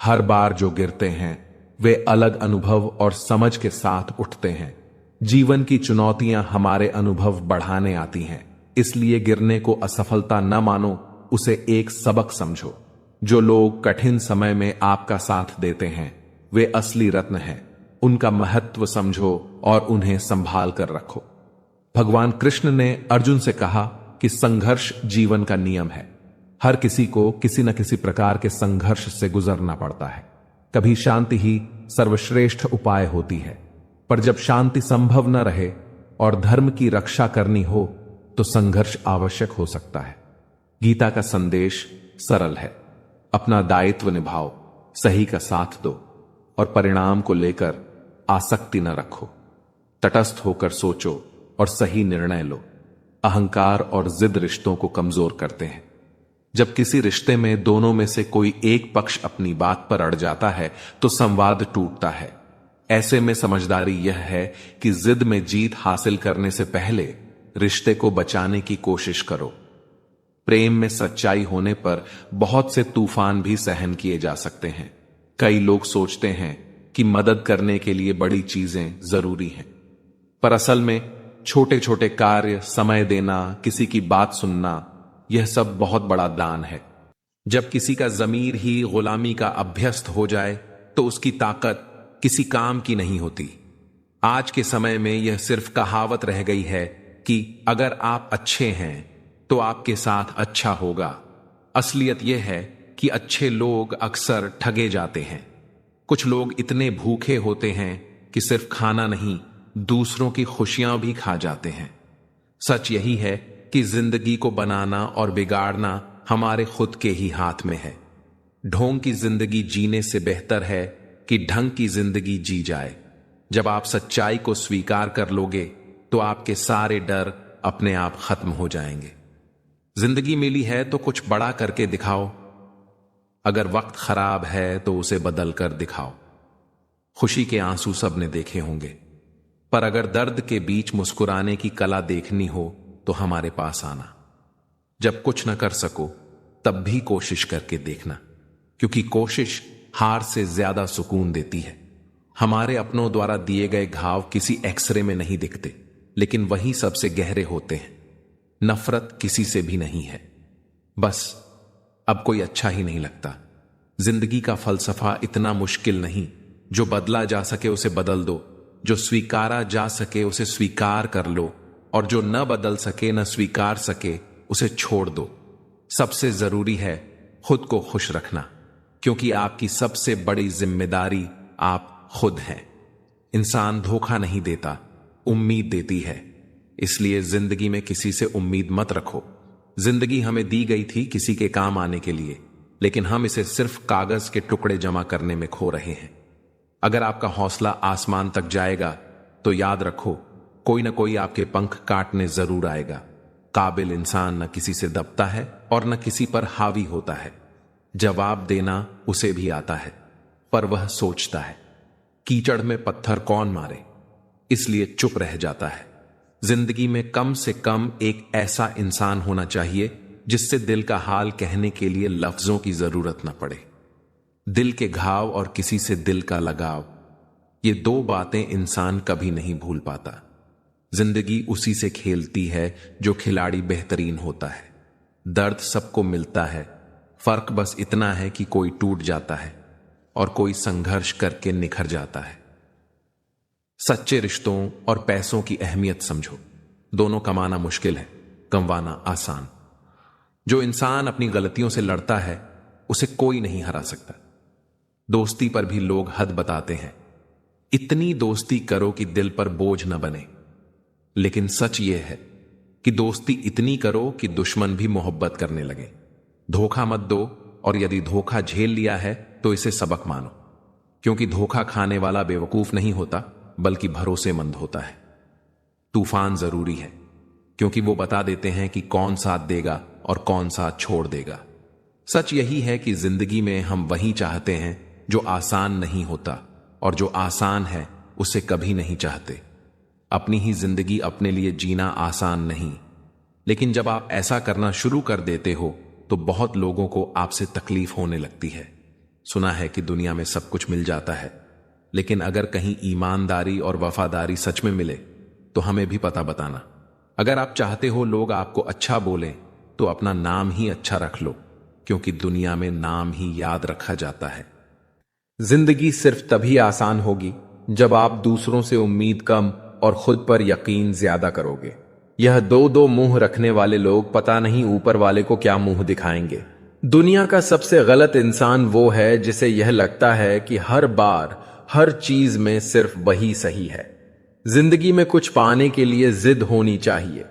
हर बार जो गिरते हैं वे अलग अनुभव और समझ के साथ उठते हैं। जीवन की चुनौतियां हमारे अनुभव बढ़ाने आती हैं, इसलिए गिरने को असफलता न मानो, उसे एक सबक समझो। जो लोग कठिन समय में आपका साथ देते हैं वे असली रत्न हैं। उनका महत्व समझो और उन्हें संभाल कर रखो। भगवान कृष्ण ने अर्जुन से कहा कि संघर्ष जीवन का नियम है। हर किसी को किसी न किसी प्रकार के संघर्ष से गुजरना पड़ता है। कभी शांति ही सर्वश्रेष्ठ उपाय होती है, पर जब शांति संभव न रहे और धर्म की रक्षा करनी हो तो संघर्ष आवश्यक हो सकता है। गीता का संदेश सरल है। अपना दायित्व निभाओ, सही का साथ दो और परिणाम को लेकर आसक्ति न रखो। तटस्थ होकर सोचो और सही निर्णय लो। अहंकार और जिद रिश्तों को कमजोर करते हैं। जब किसी रिश्ते में दोनों में से कोई एक पक्ष अपनी बात पर अड़ जाता है तो संवाद टूटता है। ऐसे में समझदारी यह है कि जिद में जीत हासिल करने से पहले रिश्ते को बचाने की कोशिश करो। प्रेम में सच्चाई होने पर बहुत से तूफान भी सहन किए जा सकते हैं। कई लोग सोचते हैं कि मदद करने के लिए बड़ी चीजें जरूरी हैं, पर असल में छोटे छोटे कार्य, समय देना, किसी की बात सुनना, यह सब बहुत बड़ा दान है। जब किसी का जमीर ही गुलामी का अभ्यस्त हो जाए तो उसकी ताकत किसी काम की नहीं होती। आज के समय में यह सिर्फ कहावत रह गई है कि अगर आप अच्छे हैं तो आपके साथ अच्छा होगा। असलियत यह है कि अच्छे लोग अक्सर ठगे जाते हैं। कुछ लोग इतने भूखे होते हैं कि सिर्फ खाना नहीं, दूसरों की खुशियां भी खा जाते हैं। सच यही है कि जिंदगी को बनाना और बिगाड़ना हमारे खुद के ही हाथ में है। ढोंग की जिंदगी जीने से बेहतर है कि ढंग की जिंदगी जी जाए। जब आप सच्चाई को स्वीकार कर लोगे तो आपके सारे डर अपने आप खत्म हो जाएंगे। जिंदगी मिली है तो कुछ बड़ा करके दिखाओ। अगर वक्त खराब है तो उसे बदल कर दिखाओ। खुशी के आंसू सबने देखे होंगे, पर अगर दर्द के बीच मुस्कुराने की कला देखनी हो तो हमारे पास आना। जब कुछ न कर सको तब भी कोशिश करके देखना, क्योंकि कोशिश हार से ज्यादा सुकून देती है। हमारे अपनों द्वारा दिए गए घाव किसी एक्सरे में नहीं दिखते, लेकिन वही सबसे गहरे होते हैं। नफरत किसी से भी नहीं है, बस अब कोई अच्छा ही नहीं लगता। जिंदगी का फलसफा इतना मुश्किल नहीं। जो बदला जा सके उसे बदल दो, जो स्वीकारा जा सके उसे स्वीकार कर लो, और जो न बदल सके न स्वीकार सके उसे छोड़ दो। सबसे जरूरी है खुद को खुश रखना, क्योंकि आपकी सबसे बड़ी जिम्मेदारी आप खुद हैं। इंसान धोखा नहीं देता, उम्मीद देती है। इसलिए जिंदगी में किसी से उम्मीद मत रखो। जिंदगी हमें दी गई थी किसी के काम आने के लिए, लेकिन हम इसे सिर्फ कागज के टुकड़े जमा करने में खो रहे हैं। अगर आपका हौसला आसमान तक जाएगा तो याद रखो, कोई ना कोई आपके पंख काटने जरूर आएगा। काबिल इंसान न किसी से दबता है और न किसी पर हावी होता है। जवाब देना उसे भी आता है, पर वह सोचता है। कीचड़ में पत्थर कौन मारे, इसलिए चुप रह जाता है। जिंदगी में कम से कम एक ऐसा इंसान होना चाहिए जिससे दिल का हाल कहने के लिए लफ्जों की जरूरत न पड़े। दिल के घाव और किसी से दिल का लगाव, ये दो बातें इंसान कभी नहीं भूल पाता। जिंदगी उसी से खेलती है जो खिलाड़ी बेहतरीन होता है। दर्द सबको मिलता है, फर्क बस इतना है कि कोई टूट जाता है और कोई संघर्ष करके निखर जाता है। सच्चे रिश्तों और पैसों की अहमियत समझो। दोनों कमाना मुश्किल है, कमवाना आसान। जो इंसान अपनी गलतियों से लड़ता है उसे कोई नहीं हरा सकता। दोस्ती पर भी लोग हद बताते हैं। इतनी दोस्ती करो कि दिल पर बोझ न बने, लेकिन सच यह है कि दोस्ती इतनी करो कि दुश्मन भी मोहब्बत करने लगे। धोखा मत दो, और यदि धोखा झेल लिया है तो इसे सबक मानो, क्योंकि धोखा खाने वाला बेवकूफ नहीं होता बल्कि भरोसेमंद होता है। तूफान जरूरी है, क्योंकि वो बता देते हैं कि कौन साथ देगा और कौन साथ छोड़ देगा। सच यही है कि जिंदगी में हम वही चाहते हैं जो आसान नहीं होता, और जो आसान है उसे कभी नहीं चाहते। अपनी ही जिंदगी अपने लिए जीना आसान नहीं, लेकिन जब आप ऐसा करना शुरू कर देते हो तो बहुत लोगों को आपसे तकलीफ होने लगती है। सुना है कि दुनिया में सब कुछ मिल जाता है, लेकिन अगर कहीं ईमानदारी और वफादारी सच में मिले तो हमें भी पता बताना। अगर आप चाहते हो लोग आपको अच्छा बोलें तो अपना नाम ही अच्छा रख लो, क्योंकि दुनिया में नाम ही याद रखा जाता है। जिंदगी सिर्फ तभी आसान होगी जब आप दूसरों से उम्मीद कम और खुद पर यकीन ज्यादा करोगे। यह दो मुंह रखने वाले लोग पता नहीं ऊपर वाले को क्या मुंह दिखाएंगे। दुनिया का सबसे गलत इंसान वो है जिसे यह लगता है कि हर बार हर चीज में सिर्फ वही सही है। जिंदगी में कुछ पाने के लिए जिद होनी चाहिए,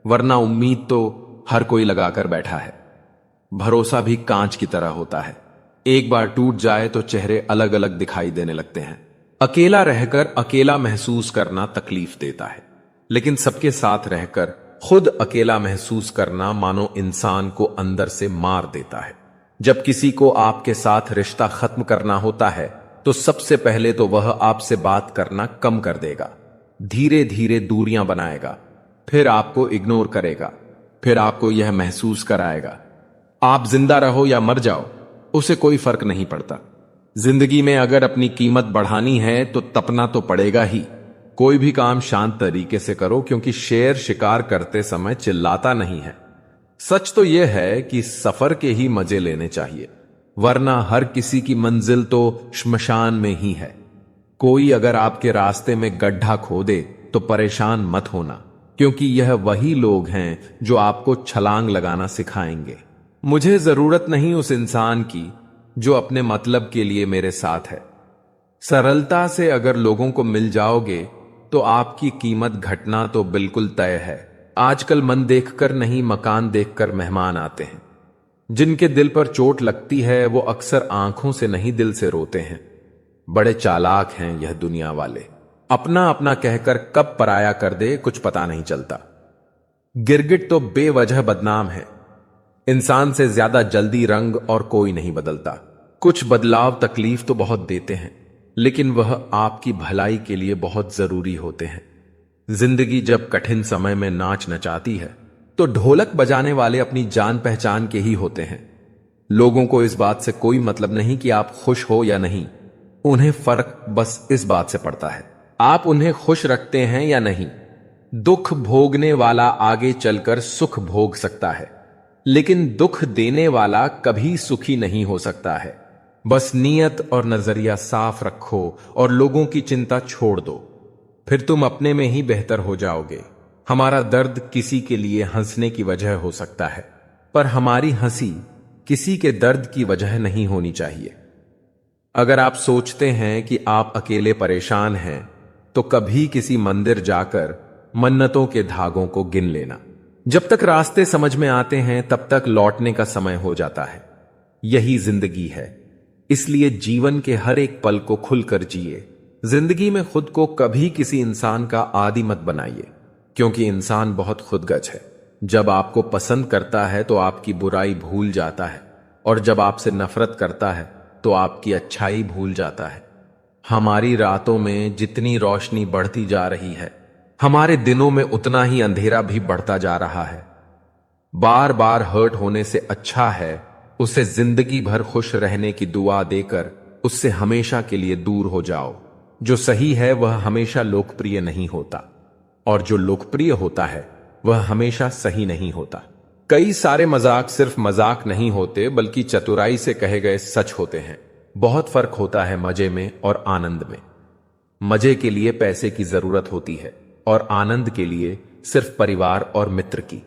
वरना उम्मीद तो हर कोई लगाकर बैठा है। भरोसा भी कांच की तरह होता है, एक बार टूट जाए तो चेहरे अलग अलग दिखाई देने लगते हैं। अकेला रहकर अकेला महसूस करना तकलीफ देता है, लेकिन सबके साथ रहकर खुद अकेला महसूस करना मानो इंसान को अंदर से मार देता है। जब किसी को आपके साथ रिश्ता खत्म करना होता है तो सबसे पहले तो वह आपसे बात करना कम कर देगा, धीरे धीरे दूरियां बनाएगा, फिर आपको इग्नोर करेगा, फिर आपको यह महसूस कराएगा आप जिंदा रहो या मर जाओ, उसे कोई फर्क नहीं पड़ता। जिंदगी में अगर अपनी कीमत बढ़ानी है तो तपना तो पड़ेगा ही। कोई भी काम शांत तरीके से करो, क्योंकि शेर शिकार करते समय चिल्लाता नहीं है। सच तो यह है कि सफर के ही मजे लेने चाहिए, वरना हर किसी की मंजिल तो श्मशान में ही है। कोई अगर आपके रास्ते में गड्ढा खोदे तो परेशान मत होना, क्योंकि यह वही लोग हैं जो आपको छलांग लगाना सिखाएंगे। मुझे जरूरत नहीं उस इंसान की जो अपने मतलब के लिए मेरे साथ है। सरलता से अगर लोगों को मिल जाओगे तो आपकी कीमत घटना तो बिल्कुल तय है। आजकल मन देखकर नहीं, मकान देखकर मेहमान आते हैं। जिनके दिल पर चोट लगती है वो अक्सर आंखों से नहीं, दिल से रोते हैं। बड़े चालाक हैं यह दुनिया वाले, अपना अपना कहकर कब पराया कर दे कुछ पता नहीं चलता। गिरगिट तो बेवजह बदनाम है। इंसान से ज्यादा जल्दी रंग और कोई नहीं बदलता। कुछ बदलाव तकलीफ तो बहुत देते हैं, लेकिन वह आपकी भलाई के लिए बहुत जरूरी होते हैं। जिंदगी जब कठिन समय में नाच नचाती है तो ढोलक बजाने वाले अपनी जान पहचान के ही होते हैं। लोगों को इस बात से कोई मतलब नहीं कि आप खुश हो या नहीं, उन्हें फर्क बस इस बात से पड़ता है आप उन्हें खुश रखते हैं या नहीं। दुख भोगने वाला आगे चलकर सुख भोग सकता है, लेकिन दुख देने वाला कभी सुखी नहीं हो सकता है। बस नीयत और नजरिया साफ रखो और लोगों की चिंता छोड़ दो, फिर तुम अपने में ही बेहतर हो जाओगे। हमारा दर्द किसी के लिए हंसने की वजह हो सकता है, पर हमारी हंसी किसी के दर्द की वजह नहीं होनी चाहिए। अगर आप सोचते हैं कि आप अकेले परेशान हैं तो कभी किसी मंदिर जाकर मन्नतों के धागों को गिन लेना। जब तक रास्ते समझ में आते हैं तब तक लौटने का समय हो जाता है। यही जिंदगी है, इसलिए जीवन के हर एक पल को खुलकर जिए। जिंदगी में खुद को कभी किसी इंसान का आदी मत बनाइए, क्योंकि इंसान बहुत खुदगर्ज है। जब आपको पसंद करता है तो आपकी बुराई भूल जाता है, और जब आपसे नफरत करता है तो आपकी अच्छाई भूल जाता है। हमारी रातों में जितनी रोशनी बढ़ती जा रही है, हमारे दिनों में उतना ही अंधेरा भी बढ़ता जा रहा है। बार बार हर्ट होने से अच्छा है उसे जिंदगी भर खुश रहने की दुआ देकर उससे हमेशा के लिए दूर हो जाओ। जो सही है वह हमेशा लोकप्रिय नहीं होता, और जो लोकप्रिय होता है वह हमेशा सही नहीं होता। कई सारे मजाक सिर्फ मजाक नहीं होते, बल्कि चतुराई से कहे गए सच होते हैं। बहुत फर्क होता है मजे में और आनंद में। मजे के लिए पैसे की जरूरत होती है और आनंद के लिए सिर्फ परिवार और मित्र की।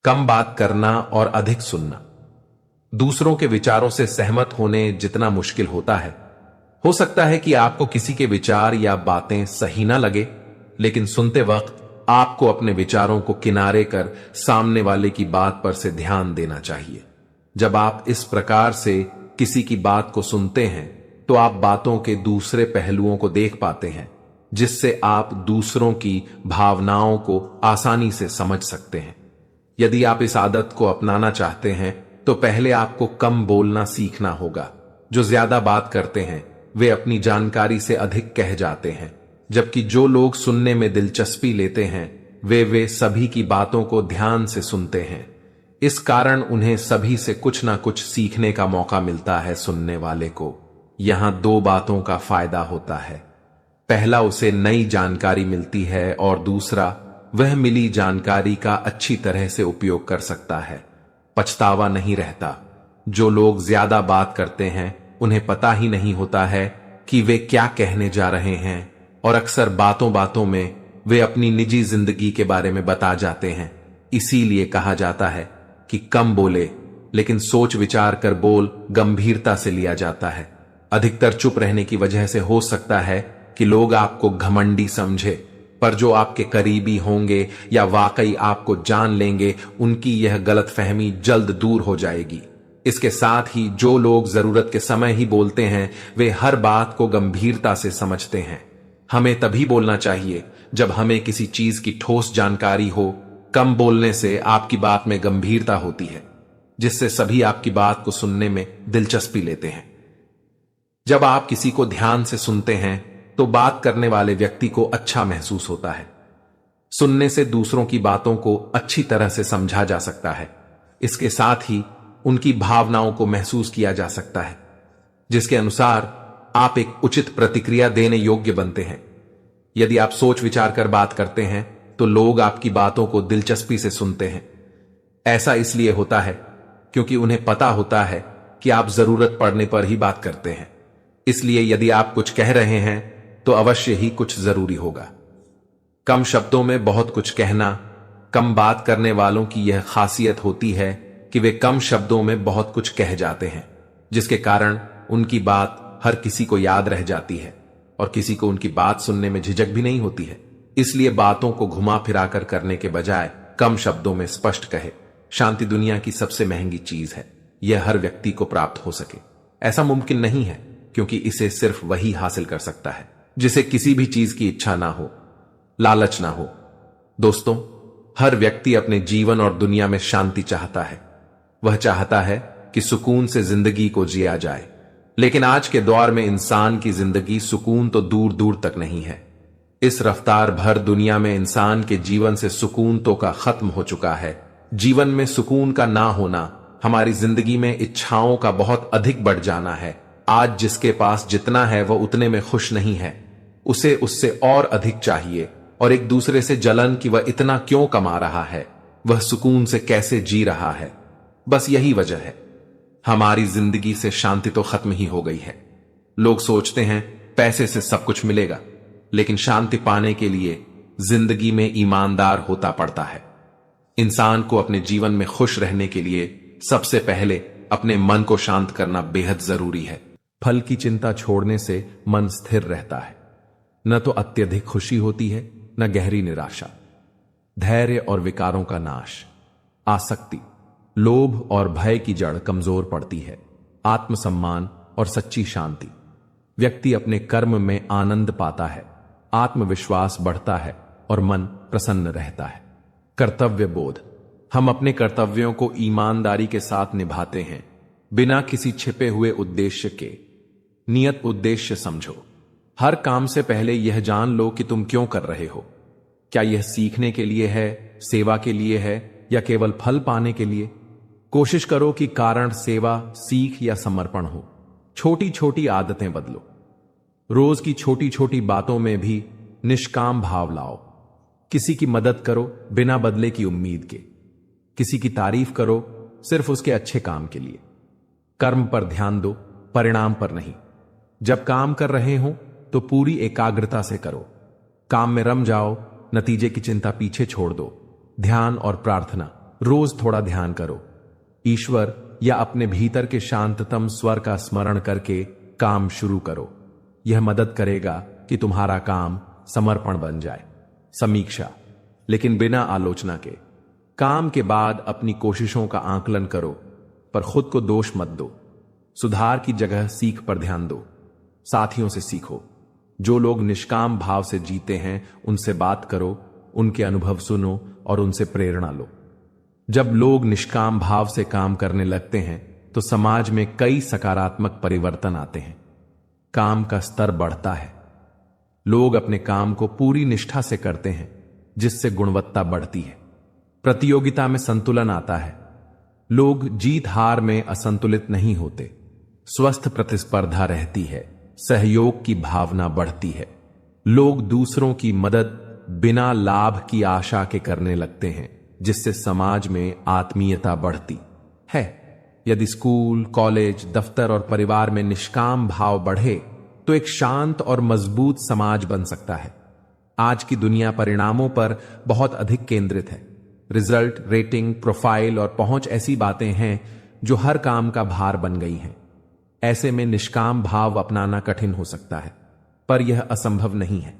कम बात करना और अधिक सुनना। दूसरों के विचारों से सहमत होने जितना मुश्किल होता है, हो सकता है कि आपको किसी के विचार या बातें सही ना लगे, लेकिन सुनते वक्त आपको अपने विचारों को किनारे कर सामने वाले की बात पर से ध्यान देना चाहिए। जब आप इस प्रकार से किसी की बात को सुनते हैं तो आप बातों के दूसरे पहलुओं को देख पाते हैं, जिससे आप दूसरों की भावनाओं को आसानी से समझ सकते हैं। यदि आप इस आदत को अपनाना चाहते हैं तो पहले आपको कम बोलना सीखना होगा। जो ज्यादा बात करते हैं वे अपनी जानकारी से अधिक कह जाते हैं, जबकि जो लोग सुनने में दिलचस्पी लेते हैं वे सभी की बातों को ध्यान से सुनते हैं। इस कारण उन्हें सभी से कुछ ना कुछ सीखने का मौका मिलता है। सुनने वाले को यहां दो बातों का फायदा होता है। पहला, उसे नई जानकारी मिलती है, और दूसरा, वह मिली जानकारी का अच्छी तरह से उपयोग कर सकता है। पछतावा नहीं रहता। जो लोग ज्यादा बात करते हैं उन्हें पता ही नहीं होता है कि वे क्या कहने जा रहे हैं, और अक्सर बातों बातों में वे अपनी निजी जिंदगी के बारे में बता जाते हैं। इसीलिए कहा जाता है कि कम बोले, लेकिन सोच विचार कर बोल गंभीरता से लिया जाता है। अधिकतर चुप रहने की वजह से हो सकता है कि लोग आपको घमंडी समझे, पर जो आपके करीबी होंगे या वाकई आपको जान लेंगे, उनकी यह गलतफहमी जल्द दूर हो जाएगी। इसके साथ ही जो लोग जरूरत के समय ही बोलते हैं वे हर बात को गंभीरता से समझते हैं। हमें तभी बोलना चाहिए जब हमें किसी चीज की ठोस जानकारी हो। कम बोलने से आपकी बात में गंभीरता होती है, जिससे सभी आपकी बात को सुनने में दिलचस्पी लेते हैं। जब आप किसी को ध्यान से सुनते हैं तो बात करने वाले व्यक्ति को अच्छा महसूस होता है। सुनने से दूसरों की बातों को अच्छी तरह से समझा जा सकता है। इसके साथ ही उनकी भावनाओं को महसूस किया जा सकता है, जिसके अनुसार आप एक उचित प्रतिक्रिया देने योग्य बनते हैं। यदि आप सोच विचार कर बात करते हैं तो लोग आपकी बातों को दिलचस्पी से सुनते हैं। ऐसा इसलिए होता है क्योंकि उन्हें पता होता है कि आप जरूरत पड़ने पर ही बात करते हैं। इसलिए यदि आप कुछ कह रहे हैं तो अवश्य ही कुछ जरूरी होगा। कम शब्दों में बहुत कुछ कहना, कम बात करने वालों की यह खासियत होती है कि वे कम शब्दों में बहुत कुछ कह जाते हैं, जिसके कारण उनकी बात हर किसी को याद रह जाती है और किसी को उनकी बात सुनने में झिझक भी नहीं होती है। इसलिए बातों को घुमा फिराकर करने के बजाय कम शब्दों में स्पष्ट कहे। शांति दुनिया की सबसे महंगी चीज है। यह हर व्यक्ति को प्राप्त हो सके ऐसा मुमकिन नहीं है, क्योंकि इसे सिर्फ वही हासिल कर सकता है जिसे किसी भी चीज की इच्छा ना हो, लालच ना हो। दोस्तों, हर व्यक्ति अपने जीवन और दुनिया में शांति चाहता है। वह चाहता है कि सुकून से जिंदगी को जिया जाए, लेकिन आज के दौर में इंसान की जिंदगी सुकून तो दूर दूर तक नहीं है। इस रफ्तार भर दुनिया में इंसान के जीवन से सुकून तो का खत्म हो चुका है। जीवन में सुकून का ना होना, हमारी जिंदगी में इच्छाओं का बहुत अधिक बढ़ जाना है। आज जिसके पास जितना है वह उतने में खुश नहीं है, उसे उससे और अधिक चाहिए, और एक दूसरे से जलन कि वह इतना क्यों कमा रहा है, वह सुकून से कैसे जी रहा है। बस यही वजह है हमारी जिंदगी से शांति तो खत्म ही हो गई है। लोग सोचते हैं पैसे से सब कुछ मिलेगा, लेकिन शांति पाने के लिए जिंदगी में ईमानदार होता पड़ता है। इंसान को अपने जीवन में खुश रहने के लिए सबसे पहले अपने मन को शांत करना बेहद जरूरी है। फल की चिंता छोड़ने से मन स्थिर रहता है। न तो अत्यधिक खुशी होती है, न गहरी निराशा। धैर्य और विकारों का नाश, आसक्ति, लोभ और भय की जड़ कमजोर पड़ती है। आत्मसम्मान और सच्ची शांति, व्यक्ति अपने कर्म में आनंद पाता है, आत्मविश्वास बढ़ता है और मन प्रसन्न रहता है। कर्तव्य बोध, हम अपने कर्तव्यों को ईमानदारी के साथ निभाते हैं, बिना किसी छिपे हुए उद्देश्य के। नियत उद्देश्य समझो। हर काम से पहले यह जान लो कि तुम क्यों कर रहे हो। क्या यह सीखने के लिए है, सेवा के लिए है, या केवल फल पाने के लिए? कोशिश करो कि कारण सेवा, सीख या समर्पण हो। छोटी छोटी आदतें बदलो। रोज की छोटी छोटी बातों में भी निष्काम भाव लाओ। किसी की मदद करो बिना बदले की उम्मीद के। किसी की तारीफ करो सिर्फ उसके अच्छे काम के लिए। कर्म पर ध्यान दो, परिणाम पर नहीं। जब काम कर रहे हो तो पूरी एकाग्रता से करो। काम में रम जाओ, नतीजे की चिंता पीछे छोड़ दो। ध्यान और प्रार्थना, रोज थोड़ा ध्यान करो। ईश्वर या अपने भीतर के शांततम स्वर का स्मरण करके काम शुरू करो। यह मदद करेगा कि तुम्हारा काम समर्पण बन जाए। समीक्षा, लेकिन बिना आलोचना के। काम के बाद अपनी कोशिशों का आकलन करो, पर खुद को दोष मत दो। सुधार की जगह सीख पर ध्यान दो। साथियों से सीखो। जो लोग निष्काम भाव से जीते हैं उनसे बात करो, उनके अनुभव सुनो और उनसे प्रेरणा लो। जब लोग निष्काम भाव से काम करने लगते हैं तो समाज में कई सकारात्मक परिवर्तन आते हैं। काम का स्तर बढ़ता है। लोग अपने काम को पूरी निष्ठा से करते हैं, जिससे गुणवत्ता बढ़ती है। प्रतियोगिता में संतुलन आता है। लोग जीत हार में असंतुलित नहीं होते। स्वस्थ प्रतिस्पर्धा रहती है। सहयोग की भावना बढ़ती है। लोग दूसरों की मदद बिना लाभ की आशा के करने लगते हैं, जिससे समाज में आत्मीयता बढ़ती है। यदि स्कूल, कॉलेज, दफ्तर और परिवार में निष्काम भाव बढ़े तो एक शांत और मजबूत समाज बन सकता है। आज की दुनिया परिणामों पर बहुत अधिक केंद्रित है। रिजल्ट, रेटिंग, प्रोफाइल और पहुंच ऐसी बातें हैं जो हर काम का भार बन गई हैं। ऐसे में निष्काम भाव अपनाना कठिन हो सकता है, पर यह असंभव नहीं है।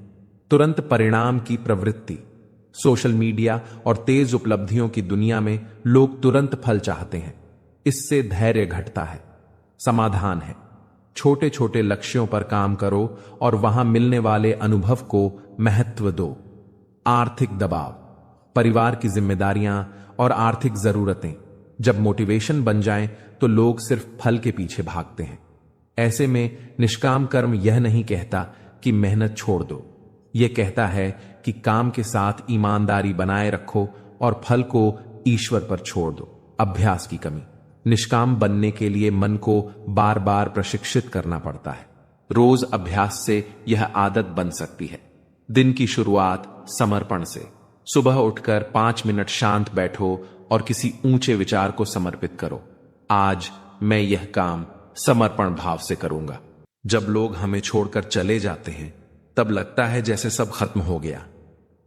तुरंत परिणाम की प्रवृत्ति, सोशल मीडिया और तेज उपलब्धियों की दुनिया में लोग तुरंत फल चाहते हैं। इससे धैर्य घटता है। समाधान है, छोटे छोटे लक्ष्यों पर काम करो और वहां मिलने वाले अनुभव को महत्व दो। आर्थिक दबाव, परिवार की जिम्मेदारियां और आर्थिक जरूरतें जब मोटिवेशन बन जाएं तो लोग सिर्फ फल के पीछे भागते हैं। ऐसे में निष्काम कर्म यह नहीं कहता कि मेहनत छोड़ दो। यह कहता है कि काम के साथ ईमानदारी बनाए रखो और फल को ईश्वर पर छोड़ दो। अभ्यास की कमी, निष्काम बनने के लिए मन को बार बार प्रशिक्षित करना पड़ता है। रोज अभ्यास से यह आदत बन सकती है। दिन की शुरुआत समर्पण से। सुबह उठकर 5 मिनट शांत बैठो और किसी ऊंचे विचार को समर्पित करो। आज मैं यह काम समर्पण भाव से करूंगा। जब लोग हमें छोड़कर चले जाते हैं तब लगता है जैसे सब खत्म हो गया,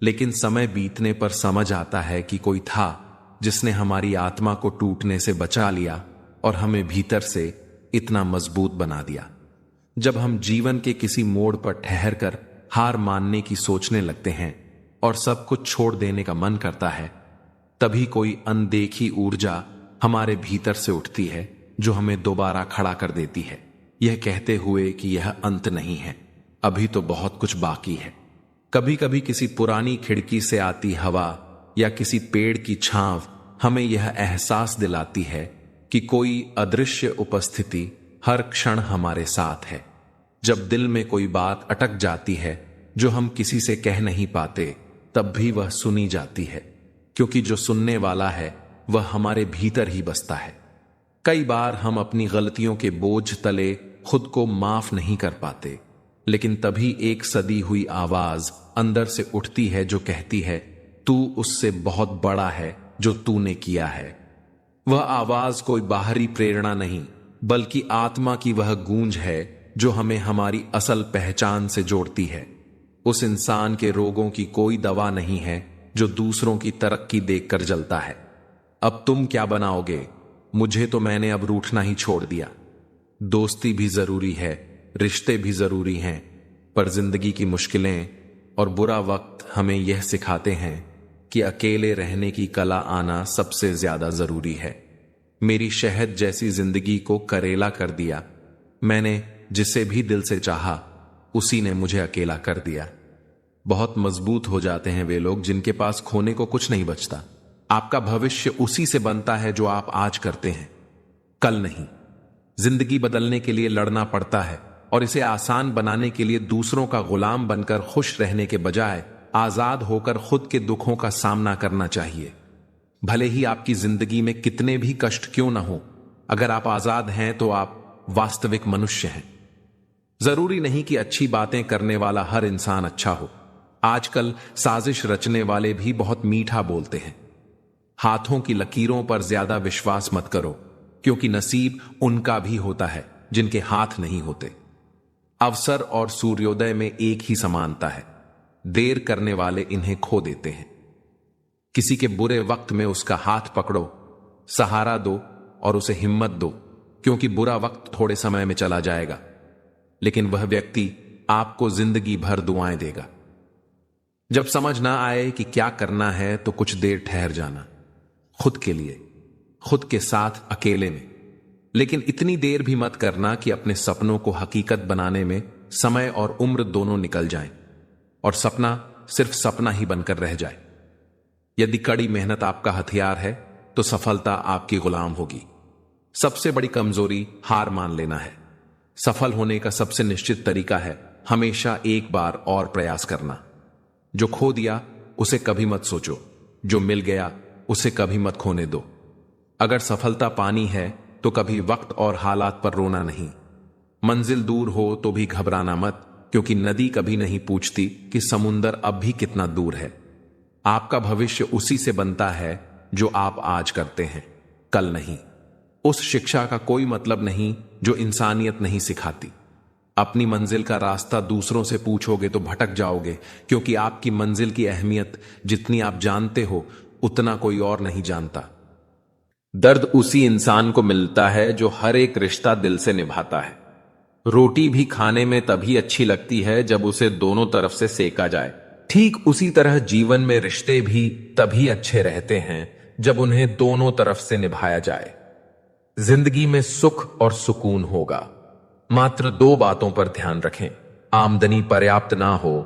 लेकिन समय बीतने पर समझ आता है कि कोई था जिसने हमारी आत्मा को टूटने से बचा लिया और हमें भीतर से इतना मजबूत बना दिया। जब हम जीवन के किसी मोड़ पर ठहर कर हार मानने की सोचने लगते हैं और सब कुछ छोड़ देने का मन करता है, तभी कोई अनदेखी ऊर्जा हमारे भीतर से उठती है जो हमें दोबारा खड़ा कर देती है, यह कहते हुए कि यह अंत नहीं है, अभी तो बहुत कुछ बाकी है। कभी कभी किसी पुरानी खिड़की से आती हवा या किसी पेड़ की छांव हमें यह एहसास दिलाती है कि कोई अदृश्य उपस्थिति हर क्षण हमारे साथ है। जब दिल में कोई बात अटक जाती है जो हम किसी से कह नहीं पाते, तब भी वह सुनी जाती है, क्योंकि जो सुनने वाला है वह हमारे भीतर ही बसता है। कई बार हम अपनी गलतियों के बोझ तले खुद को माफ नहीं कर पाते, लेकिन तभी एक सदी हुई आवाज अंदर से उठती है जो कहती है, तू उससे बहुत बड़ा है जो तूने किया है। वह आवाज कोई बाहरी प्रेरणा नहीं, बल्कि आत्मा की वह गूंज है जो हमें हमारी असल पहचान से जोड़ती है। उस इंसान के रोगों की कोई दवा नहीं है जो दूसरों की तरक्की देखकर जलता है। अब तुम क्या बनाओगे? मुझे तो मैंने अब रूठना ही छोड़ दिया। दोस्ती भी जरूरी है, रिश्ते भी जरूरी हैं, पर जिंदगी की मुश्किलें और बुरा वक्त हमें यह सिखाते हैं कि अकेले रहने की कला आना सबसे ज्यादा जरूरी है। मेरी शहद जैसी जिंदगी को करेला कर दिया। मैंने जिसे भी दिल से चाहा, उसी ने मुझे अकेला कर दिया। बहुत मजबूत हो जाते हैं वे लोग जिनके पास खोने को कुछ नहीं बचता। आपका भविष्य उसी से बनता है जो आप आज करते हैं, कल नहीं। जिंदगी बदलने के लिए लड़ना पड़ता है, और इसे आसान बनाने के लिए दूसरों का गुलाम बनकर खुश रहने के बजाय आजाद होकर खुद के दुखों का सामना करना चाहिए। भले ही आपकी जिंदगी में कितने भी कष्ट क्यों ना हो, अगर आप आजाद हैं तो आप वास्तविक मनुष्य हैं। जरूरी नहीं कि अच्छी बातें करने वाला हर इंसान अच्छा हो। आजकल साजिश रचने वाले भी बहुत मीठा बोलते हैं। हाथों की लकीरों पर ज्यादा विश्वास मत करो, क्योंकि नसीब उनका भी होता है जिनके हाथ नहीं होते। अवसर और सूर्योदय में एक ही समानता है, देर करने वाले इन्हें खो देते हैं। किसी के बुरे वक्त में उसका हाथ पकड़ो, सहारा दो और उसे हिम्मत दो, क्योंकि बुरा वक्त थोड़े समय में चला जाएगा, लेकिन वह व्यक्ति आपको जिंदगी भर दुआएं देगा। जब समझ ना आए कि क्या करना है तो कुछ देर ठहर जाना, खुद के लिए, खुद के साथ, अकेले में। लेकिन इतनी देर भी मत करना कि अपने सपनों को हकीकत बनाने में समय और उम्र दोनों निकल जाएं और सपना सिर्फ सपना ही बनकर रह जाए। यदि कड़ी मेहनत आपका हथियार है तो सफलता आपकी गुलाम होगी। सबसे बड़ी कमजोरी हार मान लेना है। सफल होने का सबसे निश्चित तरीका है हमेशा एक बार और प्रयास करना। जो खो दिया उसे कभी मत सोचो, जो मिल गया उसे कभी मत खोने दो। अगर सफलता पानी है तो कभी वक्त और हालात पर रोना नहीं। मंजिल दूर हो तो भी घबराना मत, क्योंकि नदी कभी नहीं पूछती कि समुंदर अब भी कितना दूर है। आपका भविष्य उसी से बनता है जो आप आज करते हैं, कल नहीं। उस शिक्षा का कोई मतलब नहीं जो इंसानियत नहीं सिखाती। अपनी मंजिल का रास्ता दूसरों से पूछोगे तो भटक जाओगे, क्योंकि आपकी मंजिल की अहमियत जितनी आप जानते हो उतना कोई और नहीं जानता। दर्द उसी इंसान को मिलता है जो हर एक रिश्ता दिल से निभाता है। रोटी भी खाने में तभी अच्छी लगती है जब उसे दोनों तरफ से सेका जाए। ठीक उसी तरह जीवन में रिश्ते भी तभी अच्छे रहते हैं जब उन्हें दोनों तरफ से निभाया जाए। जिंदगी में सुख और सुकून होगा, मात्र दो बातों पर ध्यान रखें। आमदनी पर्याप्त ना हो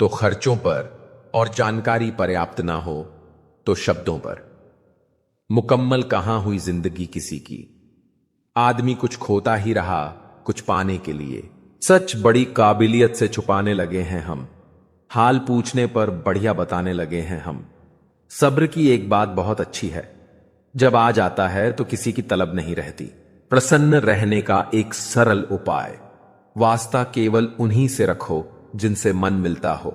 तो खर्चों पर, और जानकारी पर्याप्त ना हो तो शब्दों पर। मुकम्मल कहां हुई जिंदगी किसी की। आदमी कुछ खोता ही रहा कुछ पाने के लिए। सच बड़ी काबिलियत से छुपाने लगे हैं हम, हाल पूछने पर बढ़िया बताने लगे हैं हम। सब्र की एक बात बहुत अच्छी है, जब आ जाता है तो किसी की तलब नहीं रहती। प्रसन्न रहने का एक सरल उपाय, वास्ता केवल उन्हीं से रखो जिनसे मन मिलता हो।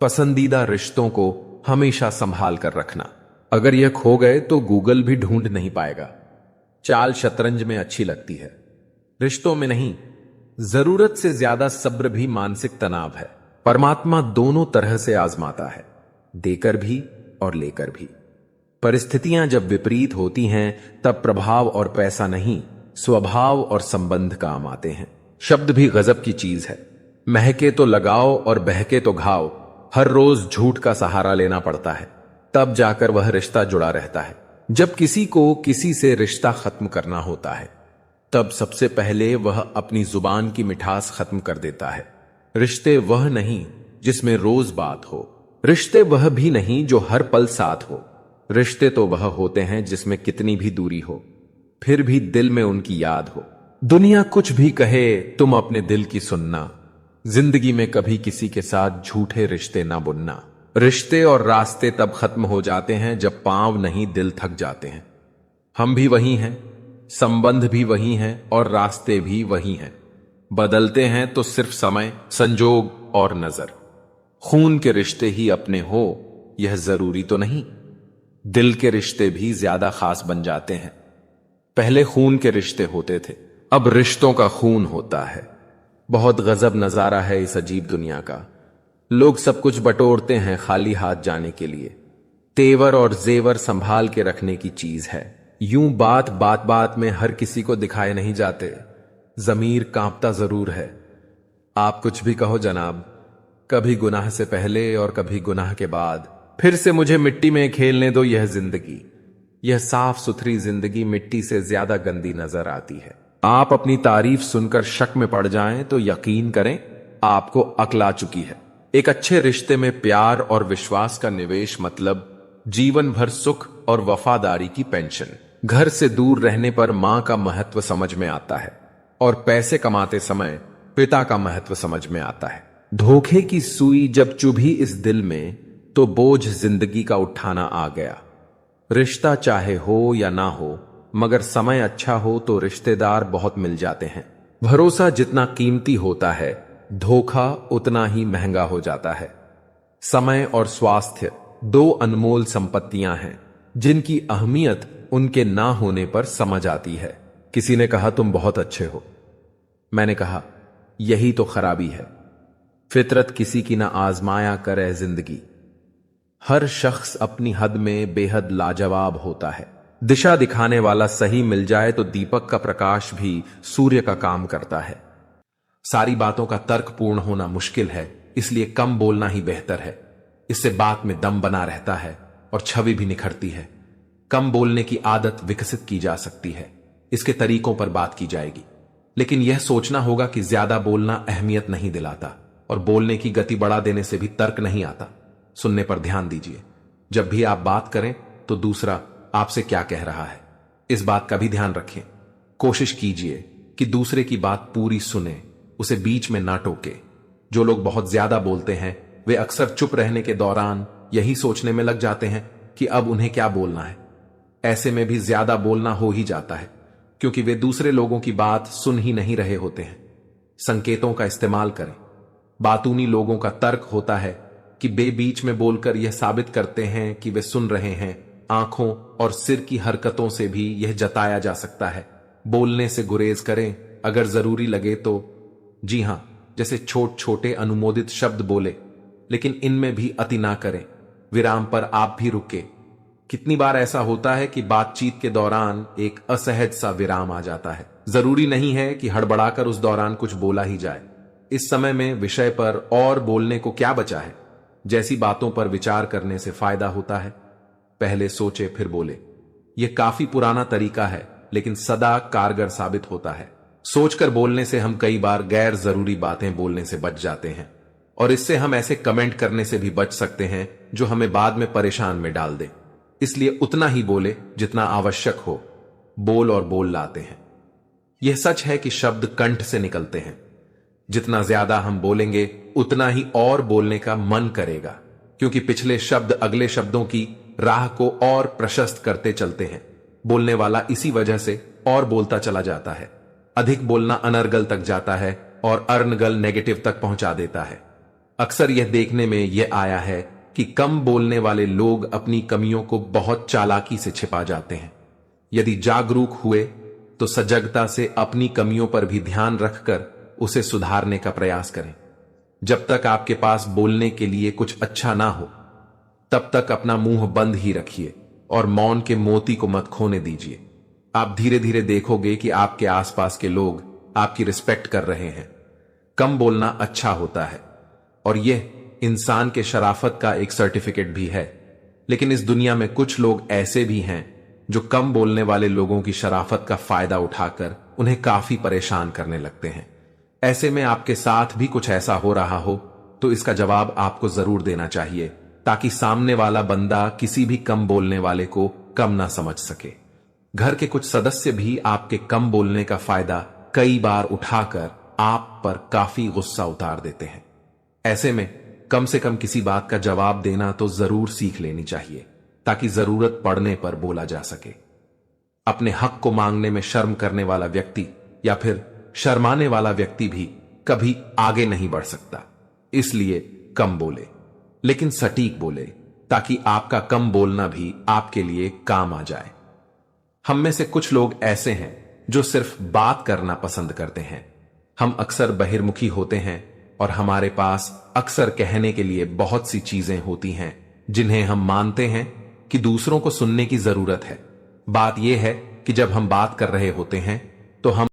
पसंदीदा रिश्तों को हमेशा संभाल कर रखना। अगर यह खो गए तो गूगल भी ढूंढ नहीं पाएगा। चाल शतरंज में अच्छी लगती है, रिश्तों में नहीं। जरूरत से ज्यादा सब्र भी मानसिक तनाव है। परमात्मा दोनों तरह से आजमाता है, देकर भी और लेकर भी। परिस्थितियां जब विपरीत होती हैं तब प्रभाव और पैसा नहीं, स्वभाव और संबंध काम आते हैं। शब्द भी गजब की चीज है। महके तो लगाओ और बहके तो घाव। हर रोज झूठ का सहारा लेना पड़ता है, तब जाकर वह रिश्ता जुड़ा रहता है। जब किसी को किसी से रिश्ता खत्म करना होता है तब सबसे पहले वह अपनी जुबान की मिठास खत्म कर देता है। रिश्ते वह नहीं जिसमें रोज बात हो, रिश्ते वह भी नहीं जो हर पल साथ हो। रिश्ते तो वह होते हैं जिसमें कितनी भी दूरी हो फिर भी दिल में उनकी याद हो। दुनिया कुछ भी कहे तुम अपने दिल की सुनना। जिंदगी में कभी किसी के साथ झूठे रिश्ते ना बुनना। रिश्ते और रास्ते तब खत्म हो जाते हैं जब पांव नहीं दिल थक जाते हैं। हम भी वही हैं, संबंध भी वही हैं और रास्ते भी वही हैं। बदलते हैं तो सिर्फ समय, संजोग और नजर। खून के रिश्ते ही अपने हो यह जरूरी तो नहीं। दिल के रिश्ते भी ज्यादा खास बन जाते हैं। पहले खून के रिश्ते होते थे, अब रिश्तों का खून होता है। बहुत गजब नजारा है इस अजीब दुनिया का। लोग सब कुछ बटोरते हैं खाली हाथ जाने के लिए। तेवर और जेवर संभाल के रखने की चीज है। यूं बात बात में हर किसी को दिखाए नहीं जाते। जमीर कांपता जरूर है। आप कुछ भी कहो जनाब, कभी गुनाह से पहले और कभी गुनाह के बाद। फिर से मुझे मिट्टी में खेलने दो यह जिंदगी। यह साफ सुथरी जिंदगी मिट्टी से ज्यादा गंदी नजर आती है। आप अपनी तारीफ सुनकर शक में पड़ जाएं तो यकीन करें आपको अक्ल आ चुकी है। एक अच्छे रिश्ते में प्यार और विश्वास का निवेश मतलब जीवन भर सुख और वफादारी की पेंशन। घर से दूर रहने पर मां का महत्व समझ में आता है और पैसे कमाते समय पिता का महत्व समझ में आता है। धोखे की सुई जब चुभी इस दिल में तो बोझ जिंदगी का उठाना आ गया। रिश्ता चाहे हो या ना हो मगर समय अच्छा हो तो रिश्तेदार बहुत मिल जाते हैं। भरोसा जितना कीमती होता है धोखा उतना ही महंगा हो जाता है। समय और स्वास्थ्य दो अनमोल संपत्तियां हैं जिनकी अहमियत उनके ना होने पर समझ आती है। किसी ने कहा तुम बहुत अच्छे हो। मैंने कहा यही तो खराबी है। फितरत किसी की ना आजमाया करे जिंदगी। हर शख्स अपनी हद में बेहद लाजवाब होता है। दिशा दिखाने वाला सही मिल जाए तो दीपक का प्रकाश भी सूर्य का काम करता है। सारी बातों का तर्कपूर्ण होना मुश्किल है, इसलिए कम बोलना ही बेहतर है। इससे बात में दम बना रहता है और छवि भी निखरती है। कम बोलने की आदत विकसित की जा सकती है। इसके तरीकों पर बात की जाएगी, लेकिन यह सोचना होगा कि ज्यादा बोलना अहमियत नहीं दिलाता और बोलने की गति बढ़ा देने से भी तर्क नहीं आता। सुनने पर ध्यान दीजिए। जब भी आप बात करें तो दूसरा आपसे क्या कह रहा है, इस बात का भी ध्यान रखें। कोशिश कीजिए कि दूसरे की बात पूरी सुने, उसे बीच में ना टोके। जो लोग बहुत ज्यादा बोलते हैं वे अक्सर चुप रहने के दौरान यही सोचने में लग जाते हैं कि अब उन्हें क्या बोलना है। ऐसे में भी ज्यादा बोलना हो ही जाता है क्योंकि वे दूसरे लोगों की बात सुन ही नहीं रहे होते हैं। संकेतों का इस्तेमाल करें। बातूनी लोगों का तर्क होता है कि वे बीच में बोलकर यह साबित करते हैं कि वे सुन रहे हैं। आंखों और सिर की हरकतों से भी यह जताया जा सकता है। बोलने से गुरेज करें अगर जरूरी लगे तो। जी हां, जैसे छोटे अनुमोदित शब्द बोले, लेकिन इनमें भी अति ना करें। विराम पर आप भी रुके। कितनी बार ऐसा होता है कि बातचीत के दौरान एक असहज सा विराम आ जाता है। जरूरी नहीं है कि हड़बड़ाकर उस दौरान कुछ बोला ही जाए। इस समय में विषय पर और बोलने को क्या बचा है। जैसी बातों पर विचार करने से फायदा होता है। पहले सोचे फिर बोले। यह काफी पुराना तरीका है लेकिन सदा कारगर साबित होता है। सोचकर बोलने से हम कई बार गैर जरूरी बातें बोलने से बच जाते हैं और इससे हम ऐसे कमेंट करने से भी बच सकते हैं जो हमें बाद में परेशान में डाल दे। इसलिए उतना ही बोले जितना आवश्यक हो। बोल और बोल लाते हैं। यह सच है कि शब्द कंठ से निकलते हैं। जितना ज्यादा हम बोलेंगे उतना ही और बोलने का मन करेगा क्योंकि पिछले शब्द अगले शब्दों की राह को और प्रशस्त करते चलते हैं। बोलने वाला इसी वजह से और बोलता चला जाता है। अधिक बोलना अनर्गल तक जाता है और अर्नगल नेगेटिव तक पहुंचा देता है। अक्सर यह देखने में यह आया है कि कम बोलने वाले लोग अपनी कमियों को बहुत चालाकी से छिपा जाते हैं। यदि जागरूक हुए तो सजगता से अपनी कमियों पर भी ध्यान रखकर उसे सुधारने का प्रयास करें। जब तक आपके पास बोलने के लिए कुछ अच्छा ना हो तब तक अपना मुंह बंद ही रखिए। और मौन के मोती को मत खोने दीजिए। आप धीरे धीरे देखोगे कि आपके आसपास के लोग आपकी रिस्पेक्ट कर रहे हैं। कम बोलना अच्छा होता है और यह इंसान के शराफत का एक सर्टिफिकेट भी है, लेकिन इस दुनिया में कुछ लोग ऐसे भी हैं जो कम बोलने वाले लोगों की शराफत का फायदा उठाकर उन्हें काफी परेशान करने लगते हैं। ऐसे में आपके साथ भी कुछ ऐसा हो रहा हो तो इसका जवाब आपको जरूर देना चाहिए, ताकि सामने वाला बंदा किसी भी कम बोलने वाले को कम ना समझ सके। घर के कुछ सदस्य भी आपके कम बोलने का फायदा कई बार उठाकर आप पर काफी गुस्सा उतार देते हैं। ऐसे में कम से कम किसी बात का जवाब देना तो जरूर सीख लेनी चाहिए, ताकि जरूरत पड़ने पर बोला जा सके। अपने हक को मांगने में शर्म करने वाला व्यक्ति या फिर शर्माने वाला व्यक्ति भी कभी आगे नहीं बढ़ सकता। इसलिए कम बोले, लेकिन सटीक बोले, ताकि आपका कम बोलना भी आपके लिए काम आ जाए। हम में से कुछ लोग ऐसे हैं जो सिर्फ बात करना पसंद करते हैं। हम अक्सर बहिर्मुखी होते हैं और हमारे पास अक्सर कहने के लिए बहुत सी चीजें होती हैं जिन्हें हम मानते हैं कि दूसरों को सुनने की जरूरत है। बात यह है कि जब हम बात कर रहे होते हैं तो हम